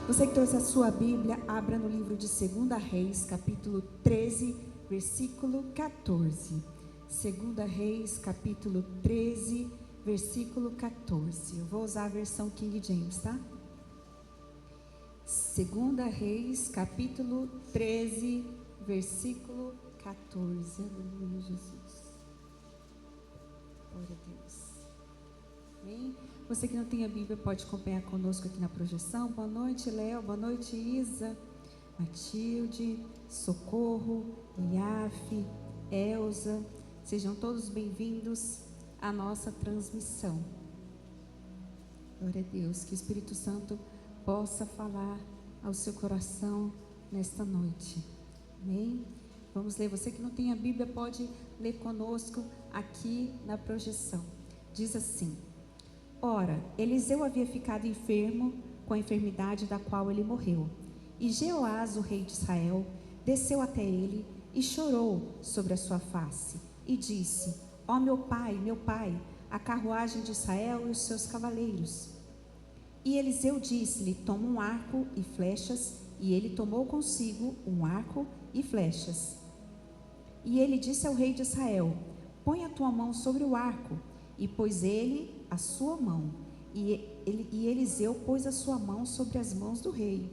Você que trouxe a sua Bíblia, abra no livro de 2 Reis, capítulo 13, versículo 14. 2 Reis, capítulo 13, versículo 14. Eu vou usar a versão King James, tá? 2 Reis, capítulo 13, versículo 14. Aleluia, Jesus. Glória a Deus. Amém? Você que não tem a Bíblia pode acompanhar conosco aqui na projeção. Boa noite, Léo. Boa noite, Isa, Matilde, Socorro, Iaf, Elza. Sejam todos bem-vindos à nossa transmissão. Glória a Deus. Que o Espírito Santo possa falar ao seu coração nesta noite. Amém? Vamos ler. Você que não tem a Bíblia pode ler conosco aqui na projeção. Diz assim: Ora, Eliseu havia ficado enfermo com a enfermidade da qual ele morreu. E Jeoás, o rei de Israel, desceu até ele e chorou sobre a sua face. E disse: Ó meu pai, a carruagem de Israel e os seus cavaleiros. E Eliseu disse-lhe: Toma um arco e flechas. E ele tomou consigo um arco e flechas. E ele disse ao rei de Israel: Põe a tua mão sobre o arco. E pôs ele a sua mão, e Eliseu pôs a sua mão sobre as mãos do rei.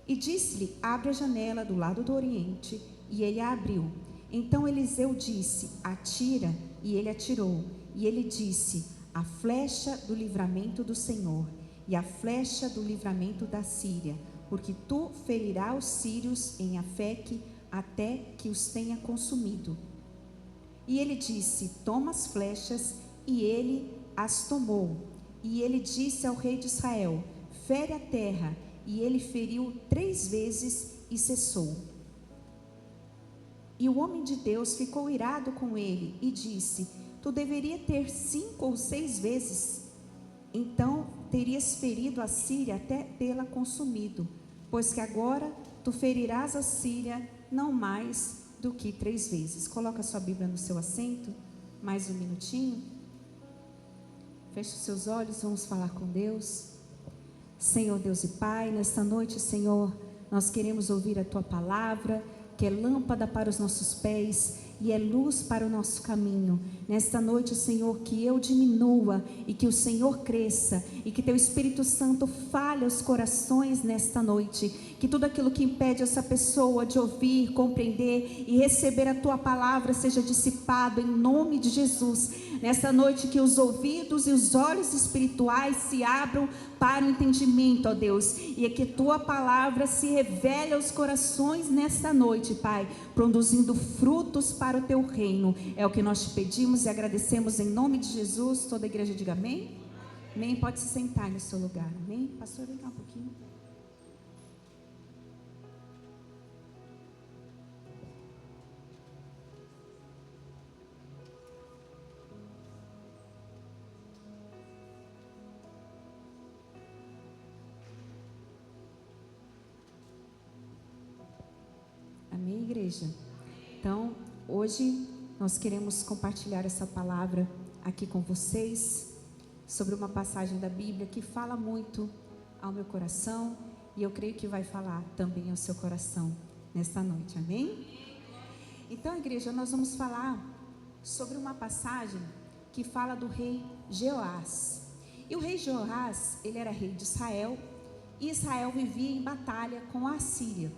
E disse-lhe: Abre a janela do lado do oriente. E ele a abriu. Então Eliseu disse: Atira. E ele atirou. E ele disse: A flecha do livramento do Senhor, e a flecha do livramento da Síria, porque tu ferirás os sírios em Afeque, até que os tenha consumido. E ele disse: Toma as flechas. E ele as tomou. E ele disse ao rei de Israel: Fere a terra. E ele feriu 3 vezes e cessou. E o homem de Deus ficou irado com ele e disse: Tu deveria ter 5 ou 6 vezes, então terias ferido a Síria até tê-la consumido, pois que agora tu ferirás a Síria não mais do que 3 vezes. Coloca a sua Bíblia no seu assento, mais um minutinho. Feche os seus olhos, vamos falar com Deus. Senhor Deus e Pai, nesta noite, Senhor, nós queremos ouvir a Tua palavra, que é lâmpada para os nossos pés e é luz para o nosso caminho. Nesta noite, Senhor, que eu diminua e que o Senhor cresça, e que Teu Espírito Santo fale aos corações nesta noite, que tudo aquilo que impede essa pessoa de ouvir, compreender e receber a Tua palavra seja dissipado em nome de Jesus. Nesta noite, que os ouvidos e os olhos espirituais se abram para o entendimento, ó Deus, e que Tua palavra se revele aos corações nesta noite, Pai, produzindo frutos para o Teu reino. É o que nós te pedimos e agradecemos em nome de Jesus. Toda a igreja diga amém. Amém. Pode se sentar no seu lugar. Amém. Pastor, vem cá um pouquinho. Amém, igreja? Então, hoje nós queremos compartilhar essa palavra aqui com vocês, sobre uma passagem da Bíblia que fala muito ao meu coração, e eu creio que vai falar também ao seu coração nesta noite, amém? Então, igreja, nós vamos falar sobre uma passagem que fala do rei Jeoás. E o rei Jeoás, ele era rei de Israel, e Israel vivia em batalha com a Síria.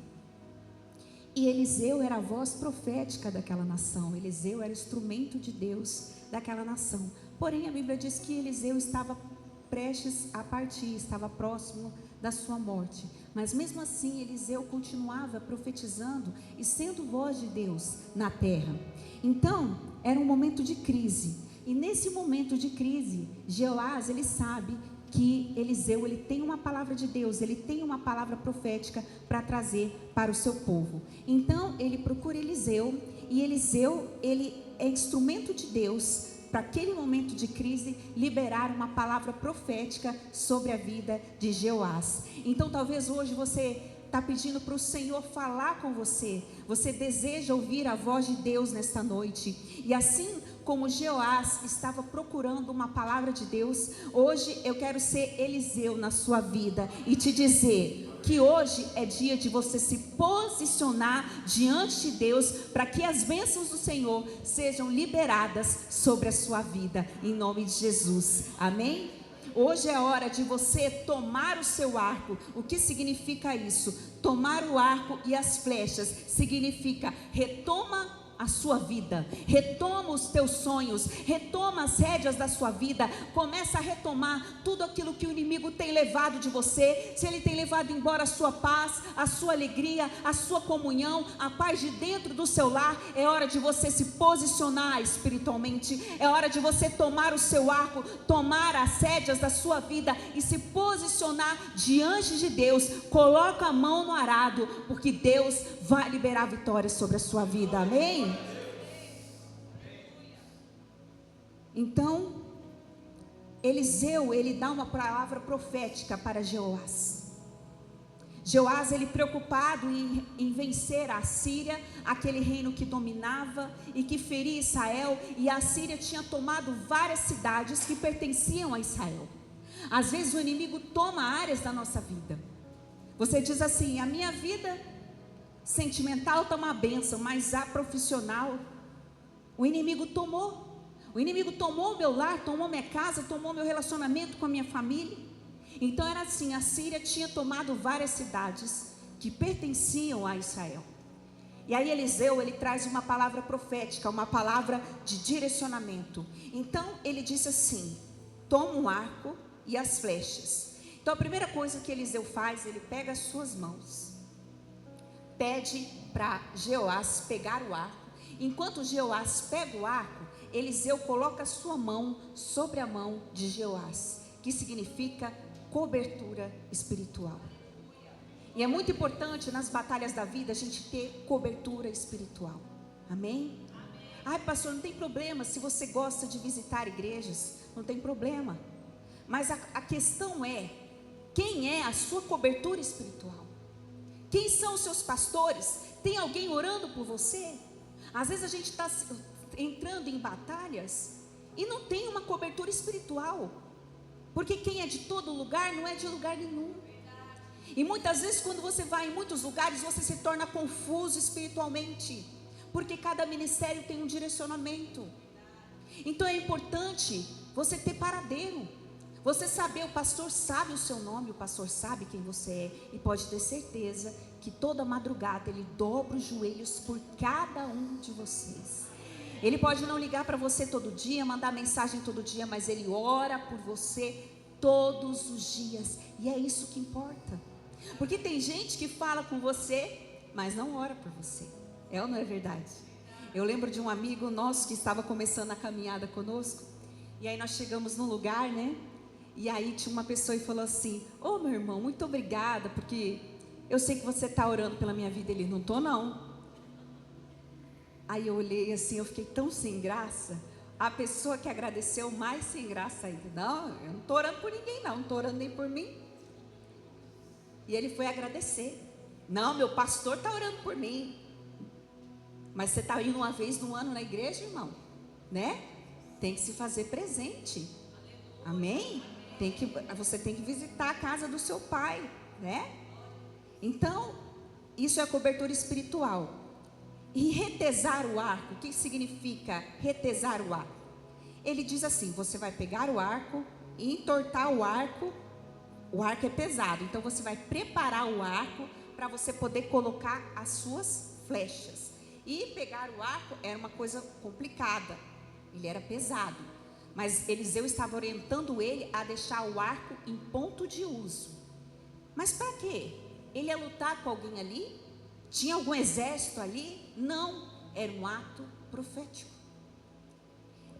E Eliseu era a voz profética daquela nação. Eliseu era instrumento de Deus daquela nação. Porém, a Bíblia diz que Eliseu estava prestes a partir, estava próximo da sua morte. Mas mesmo assim, Eliseu continuava profetizando e sendo voz de Deus na terra. Então, era um momento de crise. E nesse momento de crise, Jeoás, ele sabe que Eliseu, ele tem uma palavra de Deus, ele tem uma palavra profética para trazer para o seu povo. Então ele procura Eliseu, e Eliseu, ele é instrumento de Deus para aquele momento de crise liberar uma palavra profética sobre a vida de Jeoás. Então talvez hoje você está pedindo para o Senhor falar com você, você deseja ouvir a voz de Deus nesta noite, e assim como Jeoás estava procurando uma palavra de Deus, hoje eu quero ser Eliseu na sua vida e te dizer que hoje é dia de você se posicionar diante de Deus, para que as bênçãos do Senhor sejam liberadas sobre a sua vida, em nome de Jesus, amém? Hoje é hora de você tomar o seu arco. O que significa isso? Tomar o arco e as flechas significa retoma a sua vida, retoma os teus sonhos, retoma as rédeas da sua vida, começa a retomar tudo aquilo que o inimigo tem levado de você. Se ele tem levado embora a sua paz, a sua alegria, a sua comunhão, a paz de dentro do seu lar, é hora de você se posicionar espiritualmente, é hora de você tomar o seu arco, tomar as rédeas da sua vida e se posicionar diante de Deus. Coloca a mão no arado, porque Deus vai liberar vitória sobre a sua vida, amém? Então, Eliseu, ele dá uma palavra profética para Jeoás. Jeoás, ele preocupado em vencer a Síria, aquele reino que dominava e que feria Israel, e a Síria tinha tomado várias cidades que pertenciam a Israel. Às vezes o inimigo toma áreas da nossa vida. Você diz assim: a minha vida sentimental está uma bênção, mas a profissional, o inimigo tomou. O inimigo tomou o meu lar, tomou minha casa, tomou meu relacionamento com a minha família. Então era assim, a Síria tinha tomado várias cidades que pertenciam a Israel. E aí Eliseu, ele traz uma palavra profética, uma palavra de direcionamento. Então ele disse assim: toma um arco e as flechas. Então a primeira coisa que Eliseu faz, ele pega as suas mãos, pede para Jeoás pegar o arco. Enquanto Jeoás pega o arco, Eliseu coloca a sua mão sobre a mão de Jeoás, que significa cobertura espiritual. E é muito importante nas batalhas da vida a gente ter cobertura espiritual, amém? Ai, pastor, não tem problema se você gosta de visitar igrejas, não tem problema. Mas a questão é, quem é a sua cobertura espiritual? Quem são os seus pastores? Tem alguém orando por você? Às vezes a gente está entrando em batalhas e não tem uma cobertura espiritual, porque quem é de todo lugar não é de lugar nenhum. E muitas vezes quando você vai em muitos lugares, você se torna confuso espiritualmente, porque cada ministério tem um direcionamento. Então é importante você ter paradeiro, você saber, o pastor sabe o seu nome, o pastor sabe quem você é, e pode ter certeza que toda madrugada ele dobra os joelhos por cada um de vocês. Ele pode não ligar para você todo dia, mandar mensagem todo dia, mas ele ora por você todos os dias, e é isso que importa. Porque tem gente que fala com você, mas não ora por você. É ou não é verdade? Eu lembro de um amigo nosso que estava começando a caminhada conosco, e aí nós chegamos num lugar, né? E aí tinha uma pessoa e falou assim: ô meu irmão, muito obrigada, porque eu sei que você está orando pela minha vida. Ele: não estou não. Aí eu olhei assim, eu fiquei tão sem graça. A pessoa que agradeceu, mais sem graça ainda: não, eu não estou orando por ninguém não estou orando nem por mim. E ele foi agradecer: não, meu pastor está orando por mim. Mas você está indo uma vez no ano na igreja, irmão, né? Tem que se fazer presente, amém? Você tem que visitar a casa do seu pai, né? Então, isso é a cobertura espiritual. E retesar o arco, o que significa retesar o arco? Ele diz assim: você vai pegar o arco e entortar o arco é pesado, então você vai preparar o arco para você poder colocar as suas flechas. E pegar o arco era uma coisa complicada, ele era pesado, mas Eliseu estava orientando ele a deixar o arco em ponto de uso. Mas para quê? Ele ia lutar com alguém ali? Tinha algum exército ali? Não, era um ato profético.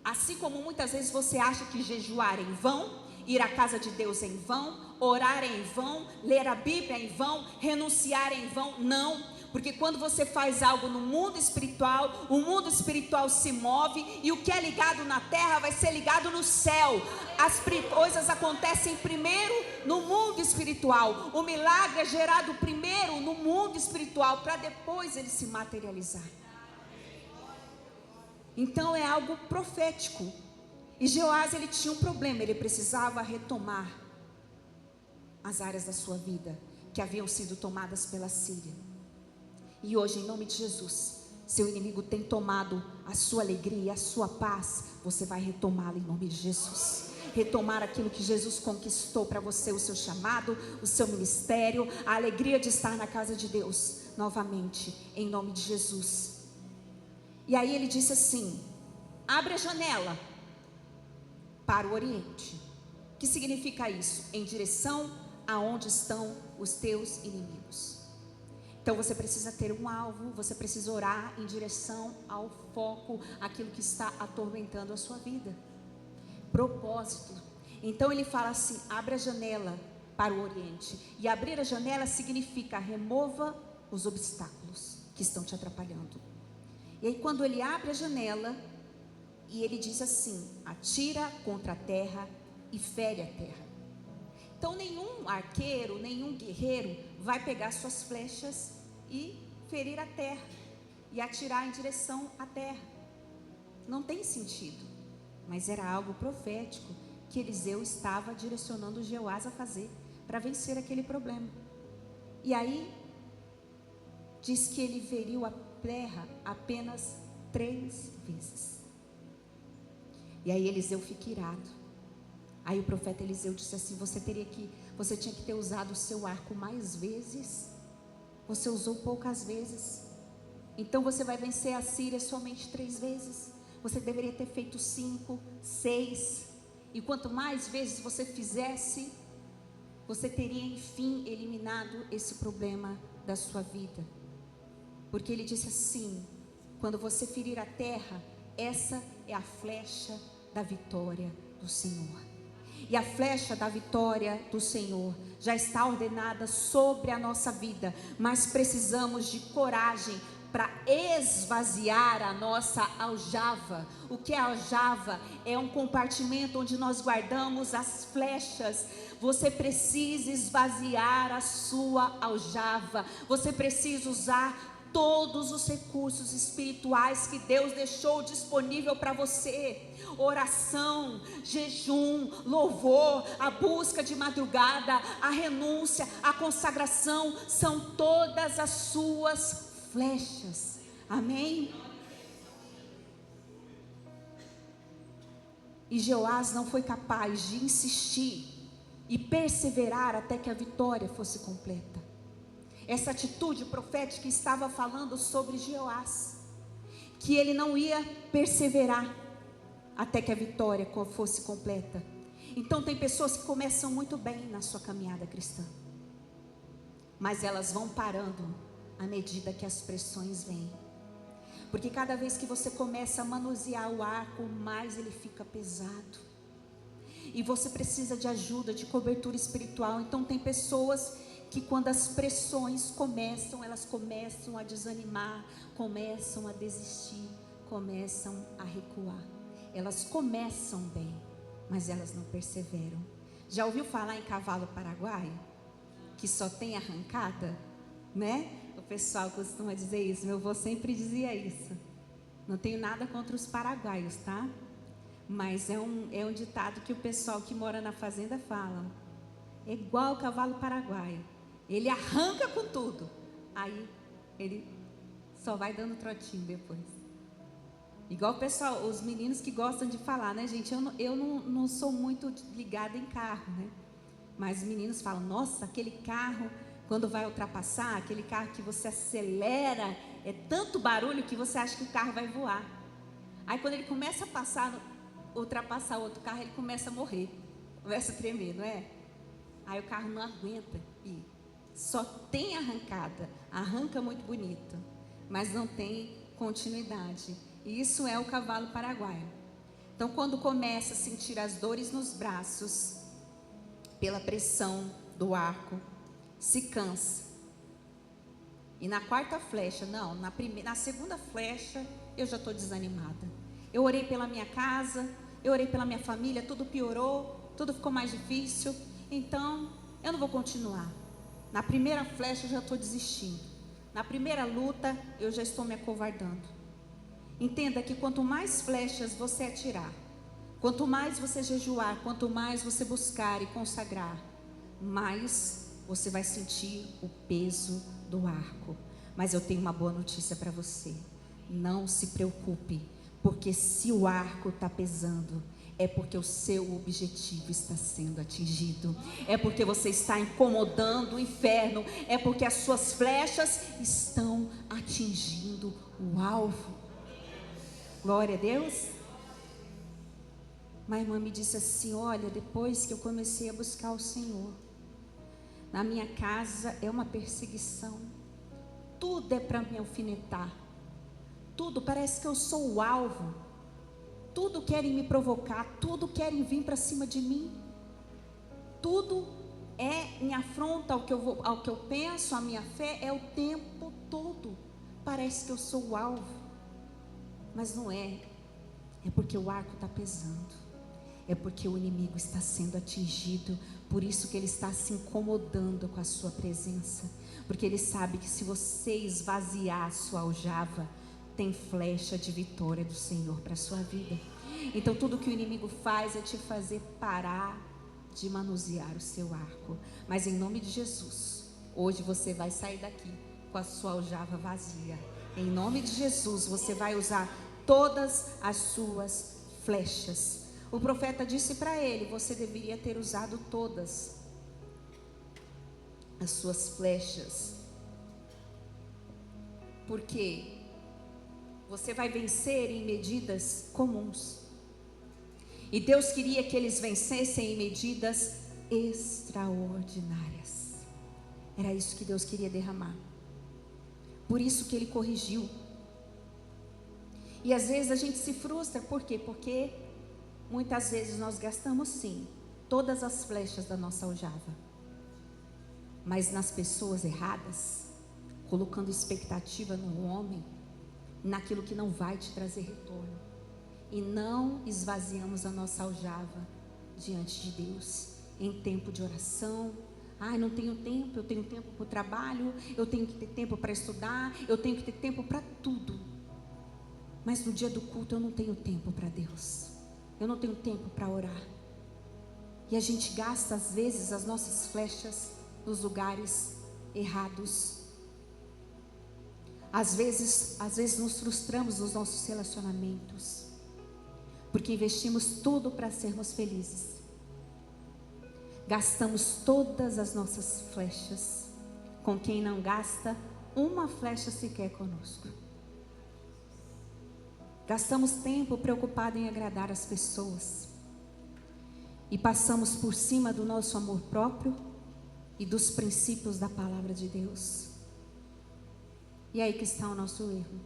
Assim como muitas vezes você acha que jejuar é em vão, ir à casa de Deus é em vão, orar é em vão, ler a Bíblia é em vão, renunciar é em vão. Não, porque quando você faz algo no mundo espiritual, o mundo espiritual se move, e o que é ligado na terra vai ser ligado no céu. As coisas acontecem primeiro no mundo espiritual. O milagre é gerado primeiro no mundo espiritual, para depois ele se materializar. Então é algo profético. E Jeoás, ele tinha um problema, ele precisava retomar as áreas da sua vida que haviam sido tomadas pela Síria. E hoje, em nome de Jesus, seu inimigo tem tomado a sua alegria, a sua paz, você vai retomá-la em nome de Jesus. Retomar aquilo que Jesus conquistou para você, o seu chamado, o seu ministério, a alegria de estar na casa de Deus, novamente, em nome de Jesus. E aí ele disse assim: abre a janela para o Oriente. O que significa isso? Em direção aonde estão os teus inimigos. Então você precisa ter um alvo, você precisa orar em direção ao foco, aquilo que está atormentando a sua vida. Propósito. Então ele fala assim: abre a janela para o Oriente. E abrir a janela significa remova os obstáculos que estão te atrapalhando. E aí quando ele abre a janela, e ele diz assim: atira contra a terra e fere a terra. Então nenhum arqueiro, nenhum guerreiro vai pegar suas flechas e ferir a terra e atirar em direção à terra. Não tem sentido. Mas era algo profético que Eliseu estava direcionando Jeoás a fazer para vencer aquele problema. E aí diz que ele feriu a terra apenas 3 vezes. E aí Eliseu fica irado. Aí o profeta Eliseu disse assim: você tinha que ter usado o seu arco mais vezes. Você usou poucas vezes. Então você vai vencer a Síria somente 3 vezes. Você deveria ter feito 5, 6. E quanto mais vezes você fizesse, você teria enfim eliminado esse problema da sua vida. Porque ele disse assim: quando você ferir a terra, essa é a flecha da vitória do Senhor. E a flecha da vitória do Senhor já está ordenada sobre a nossa vida, mas precisamos de coragem para esvaziar a nossa aljava. O que é aljava? É um compartimento onde nós guardamos as flechas. Você precisa esvaziar a sua aljava. Você precisa usar todos os recursos espirituais que Deus deixou disponível para você. Oração, jejum, louvor, a busca de madrugada, a renúncia, a consagração, são todas as suas flechas. Amém? E Jeoás não foi capaz de insistir e perseverar até que a vitória fosse completa. Essa atitude profética estava falando sobre Jeoás, que ele não ia perseverar até que a vitória fosse completa. Então tem pessoas que começam muito bem na sua caminhada cristã, mas elas vão parando à medida que as pressões vêm. Porque cada vez que você começa a manusear o arco, mais ele fica pesado. E você precisa de ajuda, de cobertura espiritual. Então tem pessoas que quando as pressões começam, elas começam a desanimar, começam a desistir, começam a recuar. Elas começam bem, mas elas não perseveram. Já ouviu falar em cavalo paraguaio? Que só tem arrancada, né? O pessoal costuma dizer isso, meu avô sempre dizia isso. Não tenho nada contra os paraguaios, tá? Mas é um ditado que o pessoal que mora na fazenda fala. É igual o cavalo paraguaio. Ele arranca com tudo, aí ele só vai dando trotinho depois. Igual o pessoal, os meninos que gostam de falar, né, gente? Eu não sou muito ligada em carro, né? Mas os meninos falam: nossa, aquele carro, quando vai ultrapassar, aquele carro que você acelera, é tanto barulho que você acha que o carro vai voar. Aí quando ele começa a ultrapassar outro carro, ele começa a morrer, começa a tremer, não é? Aí o carro não aguenta e só tem arrancada, arranca muito bonito, mas não tem continuidade. E isso é o cavalo paraguaio. Então quando começa a sentir as dores nos braços, pela pressão do arco, se cansa. E na 4ª flecha, não, na 2ª flecha, eu já estou desanimada. Eu orei pela minha casa, eu orei pela minha família, tudo piorou, tudo ficou mais difícil, então eu não vou continuar. Na 1ª flecha eu já estou desistindo. Na 1ª luta eu já estou me acovardando. Entenda que quanto mais flechas você atirar, quanto mais você jejuar, quanto mais você buscar e consagrar, mais você vai sentir o peso do arco. Mas eu tenho uma boa notícia para você: não se preocupe, porque se o arco está pesando, é porque o seu objetivo está sendo atingido, é porque você está incomodando o inferno, é porque as suas flechas estão atingindo o alvo. Glória a Deus. Uma irmã me disse assim: olha, depois que eu comecei a buscar o Senhor, na minha casa é uma perseguição, tudo é para me alfinetar, tudo parece que eu sou o alvo, tudo querem me provocar, tudo querem vir para cima de mim, tudo é em afronta ao que eu penso, a minha fé, é o tempo todo, parece que eu sou o alvo, mas não é, é porque o arco está pesando, é porque o inimigo está sendo atingido, por isso que ele está se incomodando com a sua presença, porque ele sabe que se você esvaziar a sua aljava, tem flecha de vitória do Senhor para a sua vida. Então tudo que o inimigo faz é te fazer parar de manusear o seu arco, mas em nome de Jesus, hoje você vai sair daqui com a sua aljava vazia. Em nome de Jesus, você vai usar todas as suas flechas. O profeta disse para ele: você deveria ter usado todas as suas flechas, porque você vai vencer em medidas comuns, e Deus queria que eles vencessem em medidas extraordinárias. Era isso que Deus queria derramar, por isso que Ele corrigiu. E às vezes a gente se frustra, por quê? Porque muitas vezes nós gastamos sim todas as flechas da nossa aljava, mas nas pessoas erradas, colocando expectativa no homem, naquilo que não vai te trazer retorno, e não esvaziamos a nossa aljava diante de Deus em tempo de oração. Ai, não tenho tempo, eu tenho tempo para o trabalho, eu tenho que ter tempo para estudar, eu tenho que ter tempo para tudo, mas no dia do culto eu não tenho tempo para Deus, eu não tenho tempo para orar. E a gente gasta às vezes as nossas flechas nos lugares errados. Às vezes nos frustramos nos nossos relacionamentos, porque investimos tudo para sermos felizes. Gastamos todas as nossas flechas com quem não gasta uma flecha sequer conosco. Gastamos tempo preocupado em agradar as pessoas e passamos por cima do nosso amor próprio e dos princípios da palavra de Deus. E aí que está o nosso erro: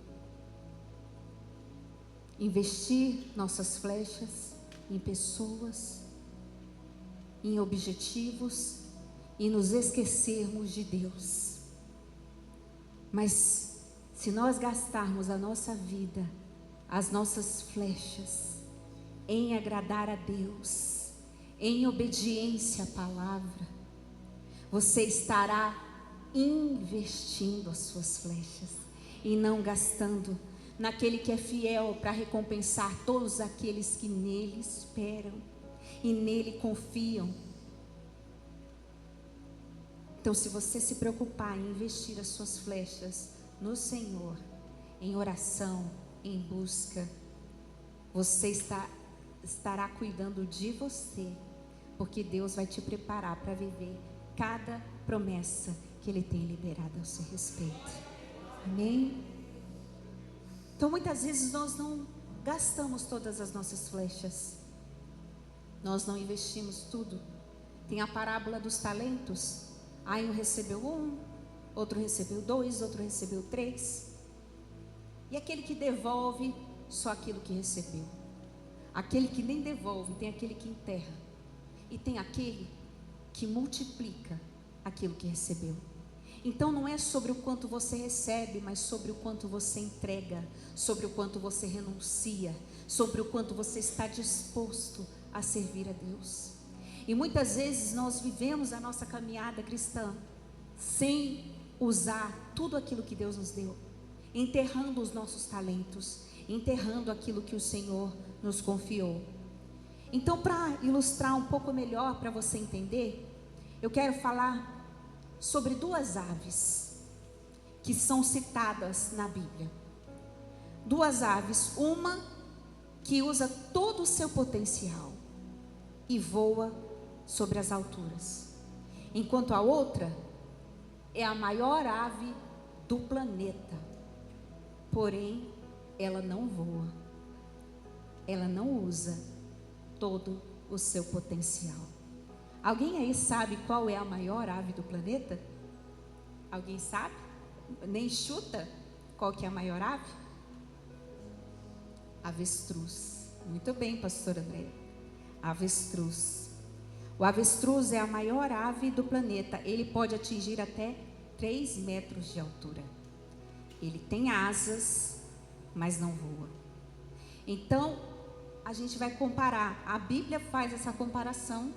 investir nossas flechas em pessoas, em objetivos, e nos esquecermos de Deus. Mas se nós gastarmos a nossa vida, as nossas flechas, em agradar a Deus, em obediência à palavra, você estará investindo as suas flechas e não gastando naquele que é fiel para recompensar todos aqueles que nele esperam e nele confiam. Então, se você se preocupar em investir as suas flechas no Senhor, em oração, em busca, você estará cuidando de você, porque Deus vai te preparar para viver cada promessa que Ele tem liberado ao seu respeito. Amém? Então muitas vezes nós não gastamos todas as nossas flechas, nós não investimos tudo. Tem a parábola dos talentos. Aí um recebeu 1, outro recebeu 2, outro recebeu 3, e aquele que devolve só aquilo que recebeu. Aquele que nem devolve, tem aquele que enterra, e tem aquele que multiplica aquilo que recebeu. Então não é sobre o quanto você recebe, mas sobre o quanto você entrega, sobre o quanto você renuncia, sobre o quanto você está disposto a servir a Deus. E muitas vezes nós vivemos a nossa caminhada cristã sem usar tudo aquilo que Deus nos deu, enterrando os nossos talentos, enterrando aquilo que o Senhor nos confiou. Então, para ilustrar um pouco melhor, para você entender, eu quero falar sobre duas aves que são citadas na Bíblia. Duas aves, uma que usa todo o seu potencial e voa sobre as alturas, enquanto a outra é a maior ave do planeta, porém ela não voa, ela não usa todo o seu potencial. Alguém aí sabe qual é a maior ave do planeta? Alguém sabe? Nem chuta qual que é a maior ave? Avestruz. Muito bem, pastor André. Avestruz. O avestruz é a maior ave do planeta. Ele pode atingir até 3 metros de altura. Ele tem asas, mas não voa. Então, a gente vai comparar. A Bíblia faz essa comparação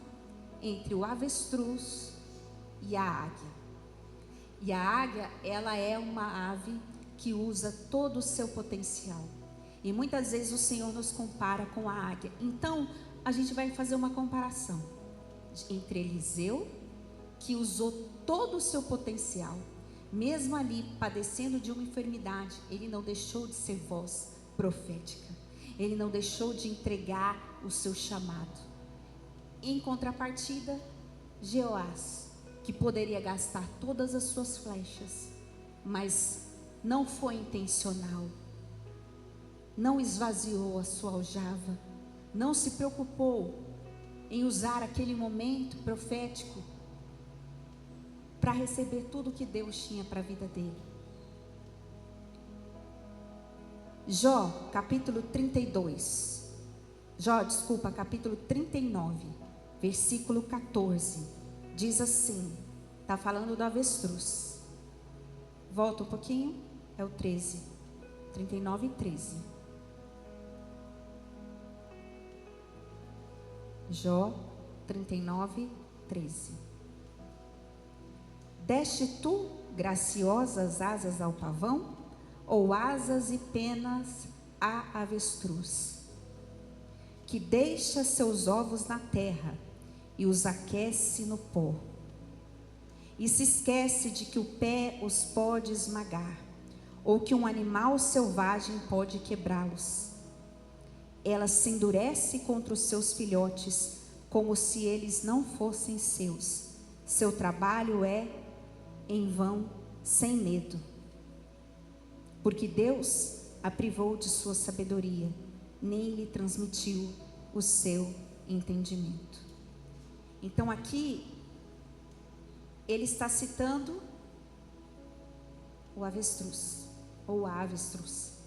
entre o avestruz e a águia. E a águia, ela é uma ave que usa todo o seu potencial. E muitas vezes o Senhor nos compara com a águia. Então, a gente vai fazer uma comparação entre Eliseu, que usou todo o seu potencial, mesmo ali padecendo de uma enfermidade, ele não deixou de ser voz profética. Ele não deixou de entregar o seu chamado. Em contrapartida, Jeoás, que poderia gastar todas as suas flechas, mas não foi intencional, não esvaziou a sua aljava, não se preocupou em usar aquele momento profético para receber tudo que Deus tinha para a vida dele. capítulo 39, versículo 14, diz assim, está falando do avestruz. Volta um pouquinho, é o 13, 39 e 13. Jó 39, 13. Deste tu graciosas asas ao pavão, ou asas e penas à avestruz, que deixa seus ovos na terra e os aquece no pó, e se esquece de que o pé os pode esmagar, ou que um animal selvagem pode quebrá-los. Ela se endurece contra os seus filhotes, como se eles não fossem seus. Seu trabalho é em vão, sem medo, porque Deus a privou de sua sabedoria, nem lhe transmitiu o seu entendimento. Então aqui ele está citando o avestruz, ou a avestruz,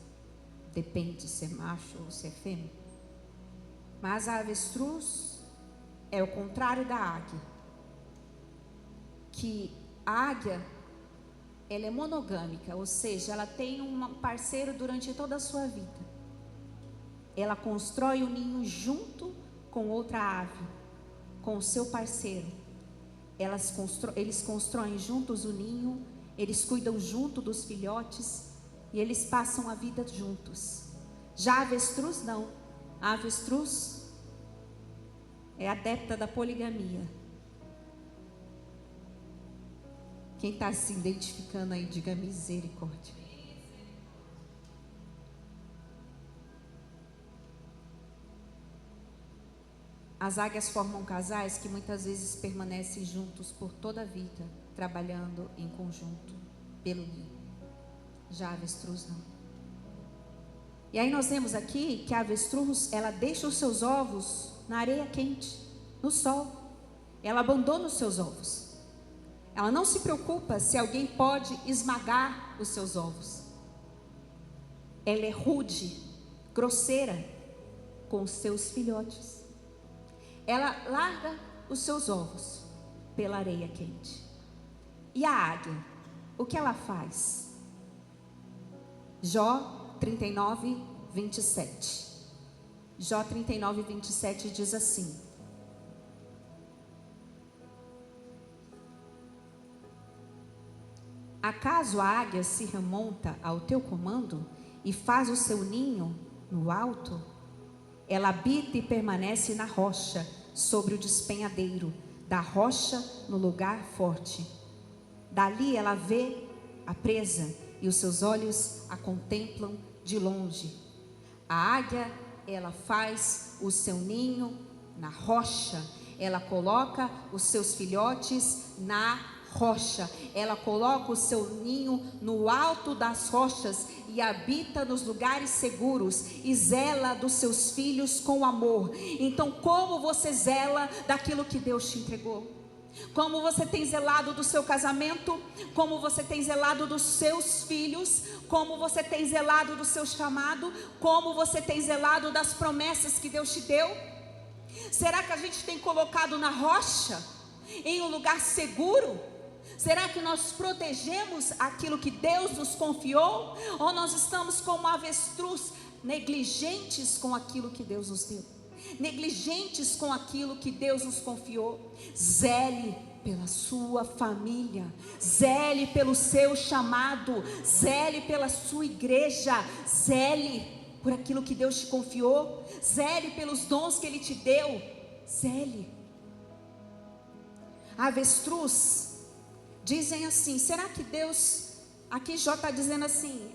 depende se é macho ou se é fêmea. Mas a avestruz é o contrário da águia, que a águia, ela é monogâmica, ou seja, ela tem um parceiro durante toda a sua vida. Ela constrói o ninho junto com outra ave, com o seu parceiro. Eles constroem juntos o ninho, eles cuidam junto dos filhotes e eles passam a vida juntos. Já a avestruz não. A avestruz é adepta da poligamia. Quem está se identificando aí, diga misericórdia. As águias formam casais que muitas vezes permanecem juntos por toda a vida, trabalhando em conjunto pelo ninho. Já a avestruz não. E aí nós vemos aqui que a avestruz, ela deixa os seus ovos na areia quente, no sol. Ela abandona os seus ovos. Ela não se preocupa se alguém pode esmagar os seus ovos. Ela é rude, grosseira com os seus filhotes. Ela larga os seus ovos pela areia quente. E a águia, o que ela faz? Jó 39, 27. Jó 39, 27 diz assim: acaso a águia se remonta ao teu comando e faz o seu ninho no alto. Ela habita e permanece na rocha, sobre o despenhadeiro, da rocha no lugar forte. Dali ela vê a presa, e os seus olhos a contemplam de longe. A águia, ela faz o seu ninho na rocha. Ela coloca os seus filhotes na rocha. Ela coloca o seu ninho no alto das rochas e habita nos lugares seguros e zela dos seus filhos com amor. Então, como você zela daquilo que Deus te entregou? Como você tem zelado do seu casamento? Como você tem zelado dos seus filhos? Como você tem zelado do seu chamado? Como você tem zelado das promessas que Deus te deu? Será que a gente tem colocado na rocha, em um lugar seguro? Será que nós protegemos aquilo que Deus nos confiou? Ou nós estamos como avestruz, negligentes com aquilo que Deus nos deu? Negligentes com aquilo que Deus nos confiou? Zele pela sua família, zele pelo seu chamado, zele pela sua igreja, zele por aquilo que Deus te confiou, zele pelos dons que Ele te deu, zele. A avestruz, dizem assim, será que Deus, aqui Jó está dizendo assim,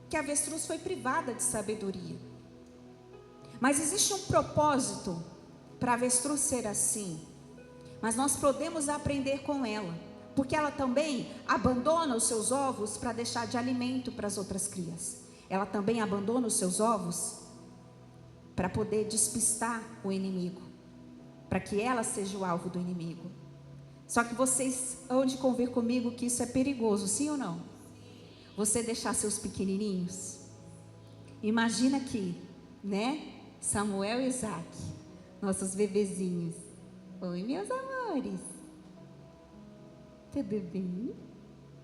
que a avestruz foi privada de sabedoria. Mas existe um propósito para a avestruz ser assim. Mas nós podemos aprender com ela, porque ela também abandona os seus ovos para deixar de alimento para as outras crias. Ela também abandona os seus ovos para poder despistar o inimigo, para que ela seja o alvo do inimigo. Só que vocês hão de convir comigo que isso é perigoso, sim ou não? Você deixar seus pequenininhos. Imagina aqui, né? Samuel e Isaac, nossos bebezinhos. Oi, meus amores. Tudo bem?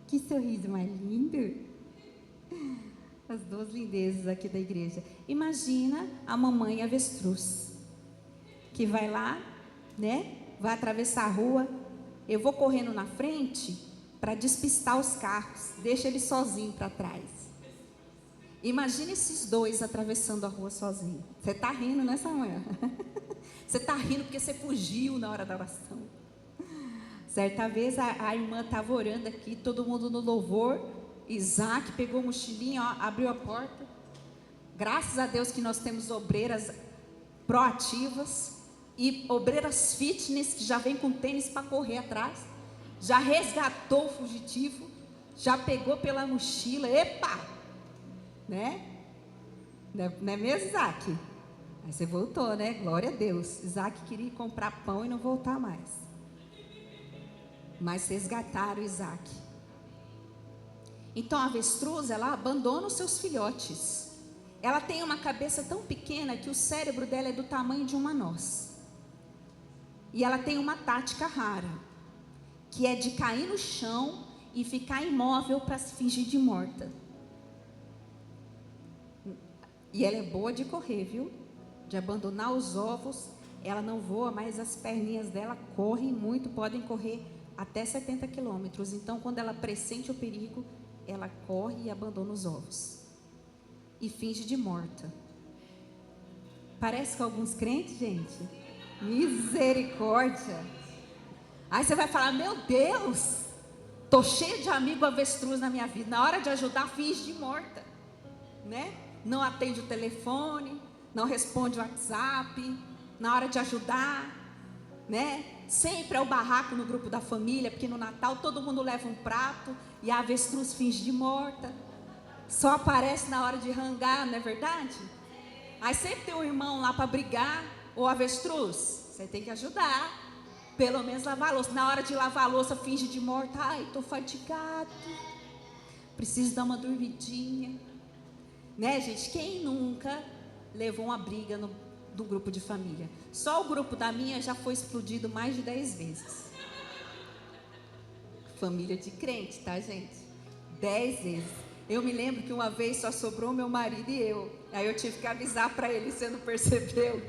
Que sorriso mais lindo. As duas lindezas aqui da igreja. Imagina a mamãe avestruz, que vai lá, né? Vai atravessar a rua. Eu vou correndo na frente para despistar os carros. Deixa ele sozinho para trás. Imagina esses dois atravessando a rua sozinho. Você está rindo, né, Samuel? Você está rindo porque você fugiu na hora da oração. Certa vez a irmã estava orando aqui, todo mundo no louvor. Isaac pegou a mochilinha, ó, abriu a porta. Graças a Deus que nós temos obreiras proativas e obreiras fitness que já vem com tênis para correr atrás. Já resgatou o fugitivo, já pegou pela mochila. Epa! Né? Não é mesmo, Isaac? Aí você voltou, né? Glória a Deus. Isaac queria ir comprar pão e não voltar mais. Mas resgataram Isaac. Então a avestruz, ela abandona os seus filhotes. Ela tem uma cabeça tão pequena que o cérebro dela é do tamanho de uma noz. E ela tem uma tática rara, que é de cair no chão e ficar imóvel para se fingir de morta. E ela é boa de correr, viu? De abandonar os ovos. Ela não voa, mas as perninhas dela correm muito, podem correr até 70 quilômetros. Então, quando ela pressente o perigo, ela corre e abandona os ovos. E finge de morta. Parece com alguns crentes, gente. Misericórdia. Aí você vai falar, meu Deus, tô cheio de amigo avestruz na minha vida. Na hora de ajudar, finge de morta, né? Não atende o telefone, não responde o WhatsApp, na hora de ajudar, né? Sempre é o barraco no grupo da família, porque no Natal todo mundo leva um prato e a avestruz finge de morta. Só aparece na hora de rangar, não é verdade? Aí sempre tem um irmão lá para brigar. Ô avestruz, você tem que ajudar. Pelo menos lavar a louça. Na hora de lavar a louça, finge de morta. Ai, estou fatigado. Preciso dar uma dormidinha. Né, gente? Quem nunca levou uma briga do grupo de família? Só o grupo da minha já foi explodido mais de 10 vezes. Família de crente, tá, gente? 10 vezes. Eu me lembro que uma vez só sobrou meu marido e eu. Aí eu tive que avisar para ele, você não percebeu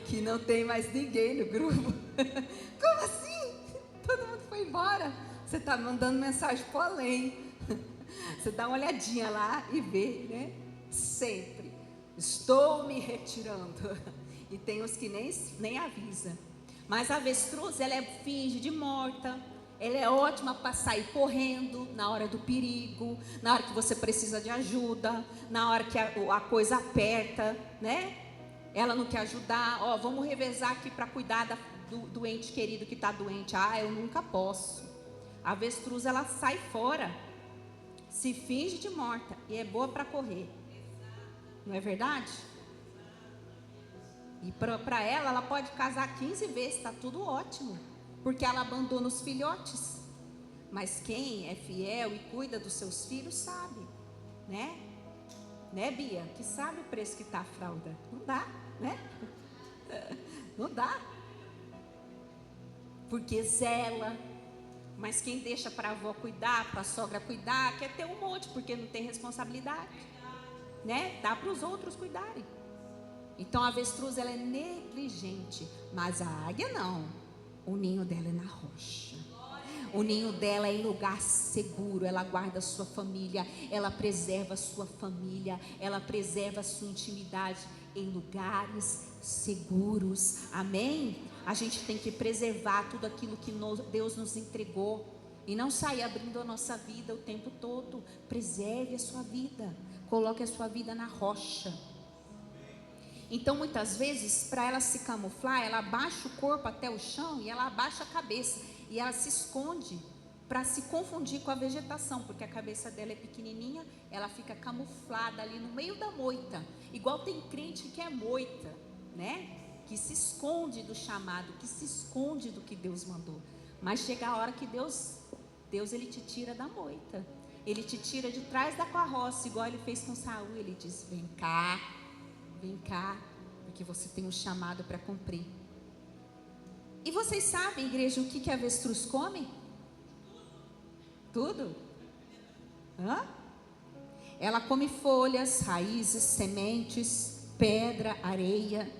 que não tem mais ninguém no grupo? Como assim? Todo mundo foi embora. Você está mandando mensagem para além. Você dá uma olhadinha lá e vê, né? sempre. Estou me retirando. E tem os que nem avisa. Mas a avestruz, ela finge de morta. Ela é ótima para sair correndo na hora do perigo, na hora que você precisa de ajuda, na hora que a coisa aperta, né? Ela não quer ajudar. Ó, vamos revezar aqui para cuidar do ente querido que está doente. Ah, eu nunca posso. A avestruz, ela sai fora, se finge de morta e é boa para correr. Não é verdade? E para ela pode casar 15 vezes, está tudo ótimo. Porque ela abandona os filhotes. Mas quem é fiel e cuida dos seus filhos sabe, né? Né, Bia? Que sabe o preço que está a fralda. Não dá, né? Não dá. Porque zela. Mas quem deixa para a avó cuidar, para a sogra cuidar, quer ter um monte, porque não tem responsabilidade, né? Dá para os outros cuidarem. Então a avestruz, ela é negligente, mas a águia não. O ninho dela é na rocha. O ninho dela é em lugar seguro. Ela guarda a sua família, ela preserva a sua família, ela preserva a sua intimidade em lugares seguros. Amém? A gente tem que preservar tudo aquilo que Deus nos entregou e não sair abrindo a nossa vida o tempo todo. Preserve a sua vida, coloque a sua vida na rocha. Então muitas vezes, para ela se camuflar, ela abaixa o corpo até o chão e ela abaixa a cabeça e ela se esconde para se confundir com a vegetação, porque a cabeça dela é pequenininha, ela fica camuflada ali no meio da moita. Igual tem crente que é moita, né? Que se esconde do chamado, que se esconde do que Deus mandou. Mas chega a hora que Deus ele te tira da moita. Ele te tira de trás da carroça, igual ele fez com Saul. Ele diz: vem cá, porque você tem um chamado para cumprir. E vocês sabem, igreja, o que a avestruz come? Tudo? Hã? Ela come folhas, raízes, sementes, pedra, areia,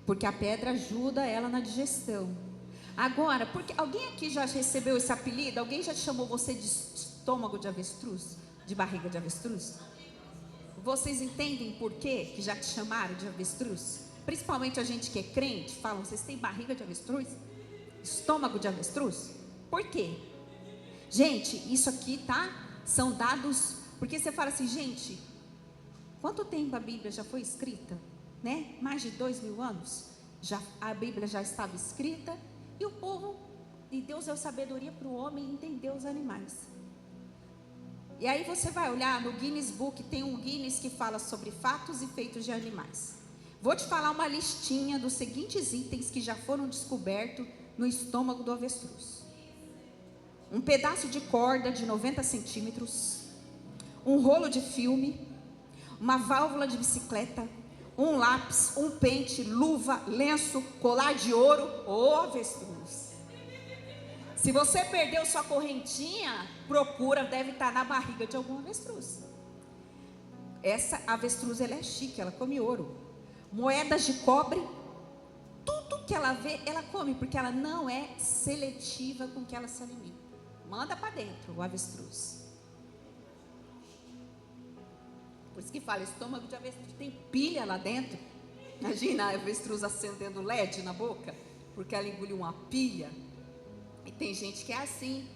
porque a pedra ajuda ela na digestão. Agora, porque alguém aqui já recebeu esse apelido? Alguém já chamou você de estômago de avestruz? De barriga de avestruz? Vocês entendem por quê que já te chamaram de avestruz? Principalmente a gente que é crente, falam: vocês têm barriga de avestruz? Estômago de avestruz? Por quê? Gente, isso aqui, tá? São dados, porque você fala assim: gente, quanto tempo a Bíblia já foi escrita? Né? Mais de 2000 anos? A Bíblia já estava escrita e o povo, e Deus deu sabedoria para o homem entender os animais. E aí você vai olhar no Guinness Book, tem um Guinness que fala sobre fatos e feitos de animais. Vou te falar uma listinha dos seguintes itens que já foram descobertos no estômago do avestruz: um pedaço de corda de 90 centímetros, um rolo de filme, uma válvula de bicicleta, um lápis, um pente, luva, lenço, colar de ouro. Ô avestruz! Se você perdeu sua correntinha, procura, deve estar na barriga de algum avestruz. Essa avestruz, ela é chique, ela come ouro. Moedas de cobre, tudo que ela vê, ela come, porque ela não é seletiva com que ela se alimenta. Manda para dentro o avestruz. Por isso que fala, estômago de avestruz, tem pilha lá dentro. Imagina a avestruz acendendo LED na boca, porque ela engoliu uma pilha. E tem gente que é assim.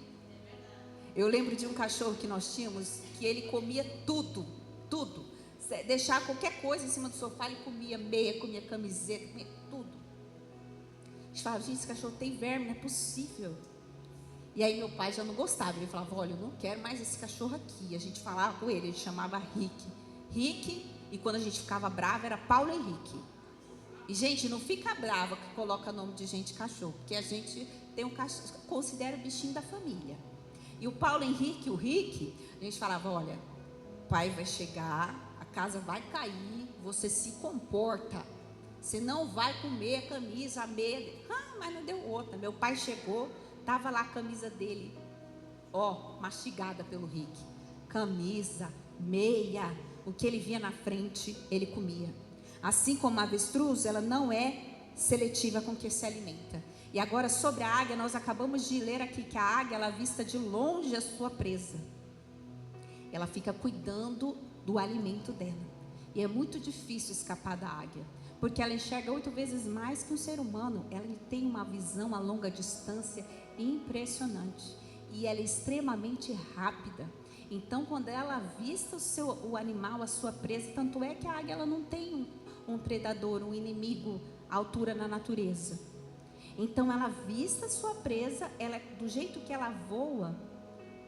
Eu lembro de um cachorro que nós tínhamos, que ele comia tudo. Deixar qualquer coisa em cima do sofá, ele comia meia, comia camiseta, comia tudo. A gente falava: gente, esse cachorro tem verme, não é possível. E aí meu pai já não gostava, ele falava: olha, eu não quero mais esse cachorro aqui. A gente falava com ele chamava Rick, e quando a gente ficava brava era Paulo Henrique. E gente, não fica brava que coloca nome de gente cachorro, porque a gente tem um cachorro, considera o bichinho da família. E o Paulo Henrique, o Rick, a gente falava: olha, o pai vai chegar, a casa vai cair, você se comporta, você não vai comer a camisa, a meia. Mas não deu outra. Meu pai chegou, estava lá a camisa dele, mastigada pelo Rick. Camisa, meia, o que ele via na frente, ele comia. Assim como a avestruz, ela não é seletiva com que se alimenta. E agora, sobre a águia, nós acabamos de ler aqui que a águia, ela avista de longe a sua presa. Ela fica cuidando do alimento dela. E é muito difícil escapar da águia, porque ela enxerga 8 vezes mais que um ser humano. Ela tem uma visão a longa distância impressionante, e ela é extremamente rápida. Então, quando ela avista o animal, a sua presa, tanto é que a águia ela não tem um predador, um inimigo à altura na natureza. Então, ela avista a sua presa, ela, do jeito que ela voa,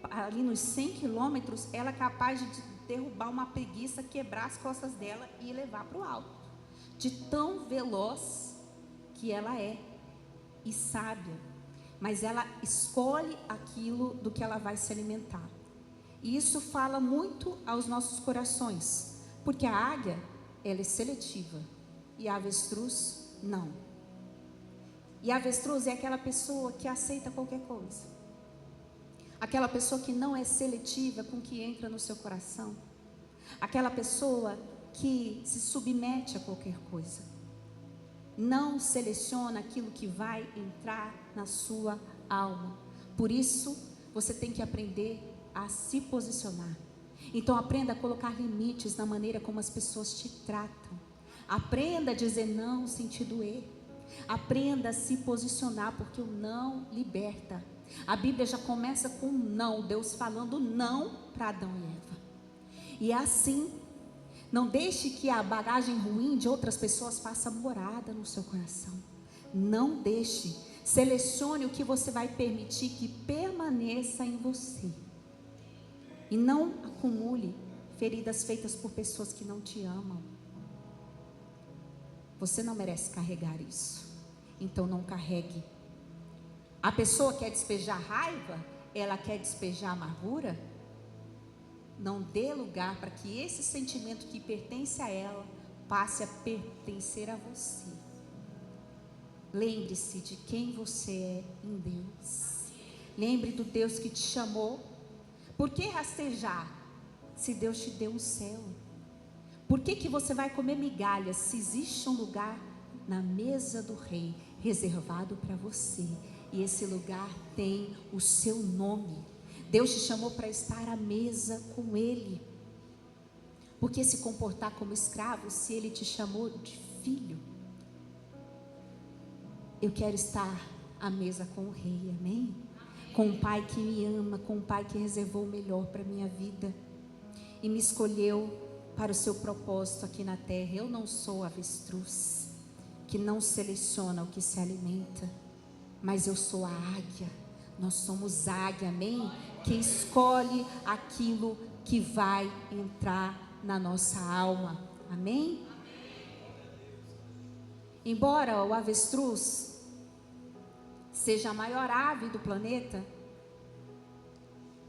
ali nos 100 quilômetros, ela é capaz de derrubar uma preguiça, quebrar as costas dela e levar para o alto. De tão veloz que ela é e sábia. Mas ela escolhe aquilo do que ela vai se alimentar. E isso fala muito aos nossos corações, porque a águia, ela é seletiva, e a avestruz, não. E a avestruz é aquela pessoa que aceita qualquer coisa, aquela pessoa que não é seletiva com o que entra no seu coração, aquela pessoa que se submete a qualquer coisa, não seleciona aquilo que vai entrar na sua alma. Por isso, você tem que aprender a se posicionar. Então aprenda a colocar limites na maneira como as pessoas te tratam. Aprenda a dizer não sem te doer. Aprenda a se posicionar, porque o não liberta. A Bíblia já começa com não, Deus falando não para Adão e Eva. E é assim, não deixe que a bagagem ruim de outras pessoas faça morada no seu coração. Não deixe. Selecione o que você vai permitir que permaneça em você. E não acumule feridas feitas por pessoas que não te amam. Você não merece carregar isso. Então não carregue. A pessoa quer despejar raiva, ela quer despejar amargura. Não dê lugar para que esse sentimento que pertence a ela passe a pertencer a você. Lembre-se de quem você é em Deus. Lembre do Deus que te chamou. Por que rastejar se Deus te deu um céu? Por que você vai comer migalhas se existe um lugar na mesa do rei reservado para você? E esse lugar tem o seu nome. Deus te chamou para estar à mesa com Ele. Por que se comportar como escravo se Ele te chamou de filho? Eu quero estar à mesa com o rei, amém? Com um pai que me ama, com um pai que reservou o melhor para a minha vida e me escolheu para o seu propósito aqui na terra. Eu não sou avestruz que não seleciona o que se alimenta, mas eu sou a águia. Nós somos águia, amém? Que escolhe aquilo que vai entrar na nossa alma, amém? Embora o avestruz seja a maior ave do planeta,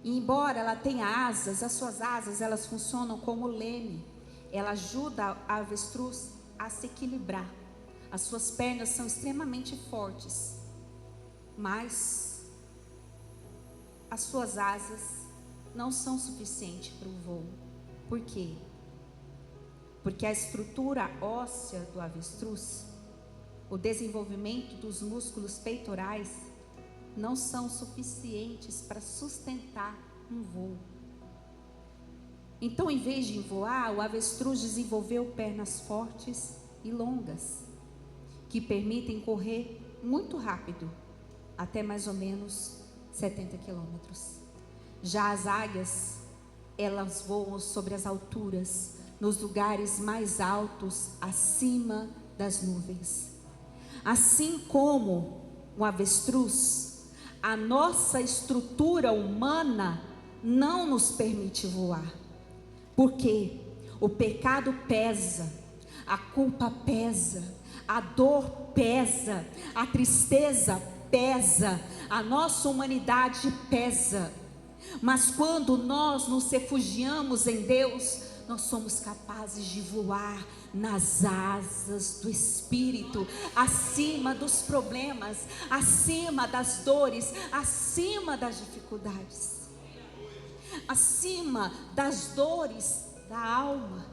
e embora ela tenha asas, as suas asas elas funcionam como leme. Ela ajuda a avestruz a se equilibrar. As suas pernas são extremamente fortes, mas as suas asas não são suficientes para o voo. Por quê? Porque a estrutura óssea do avestruz, o desenvolvimento dos músculos peitorais não são suficientes para sustentar um voo. Então, em vez de voar, o avestruz desenvolveu pernas fortes e longas, que permitem correr muito rápido, até mais ou menos 70 quilômetros. Já as águias, elas voam sobre as alturas, nos lugares mais altos, acima das nuvens. Assim como o avestruz, a nossa estrutura humana não nos permite voar. Porque o pecado pesa, a culpa pesa, a dor pesa, a tristeza pesa, a nossa humanidade pesa. Mas quando nós nos refugiamos em Deus, nós somos capazes de voar nas asas do Espírito, acima dos problemas, acima das dores, acima das dificuldades, acima das dores da alma.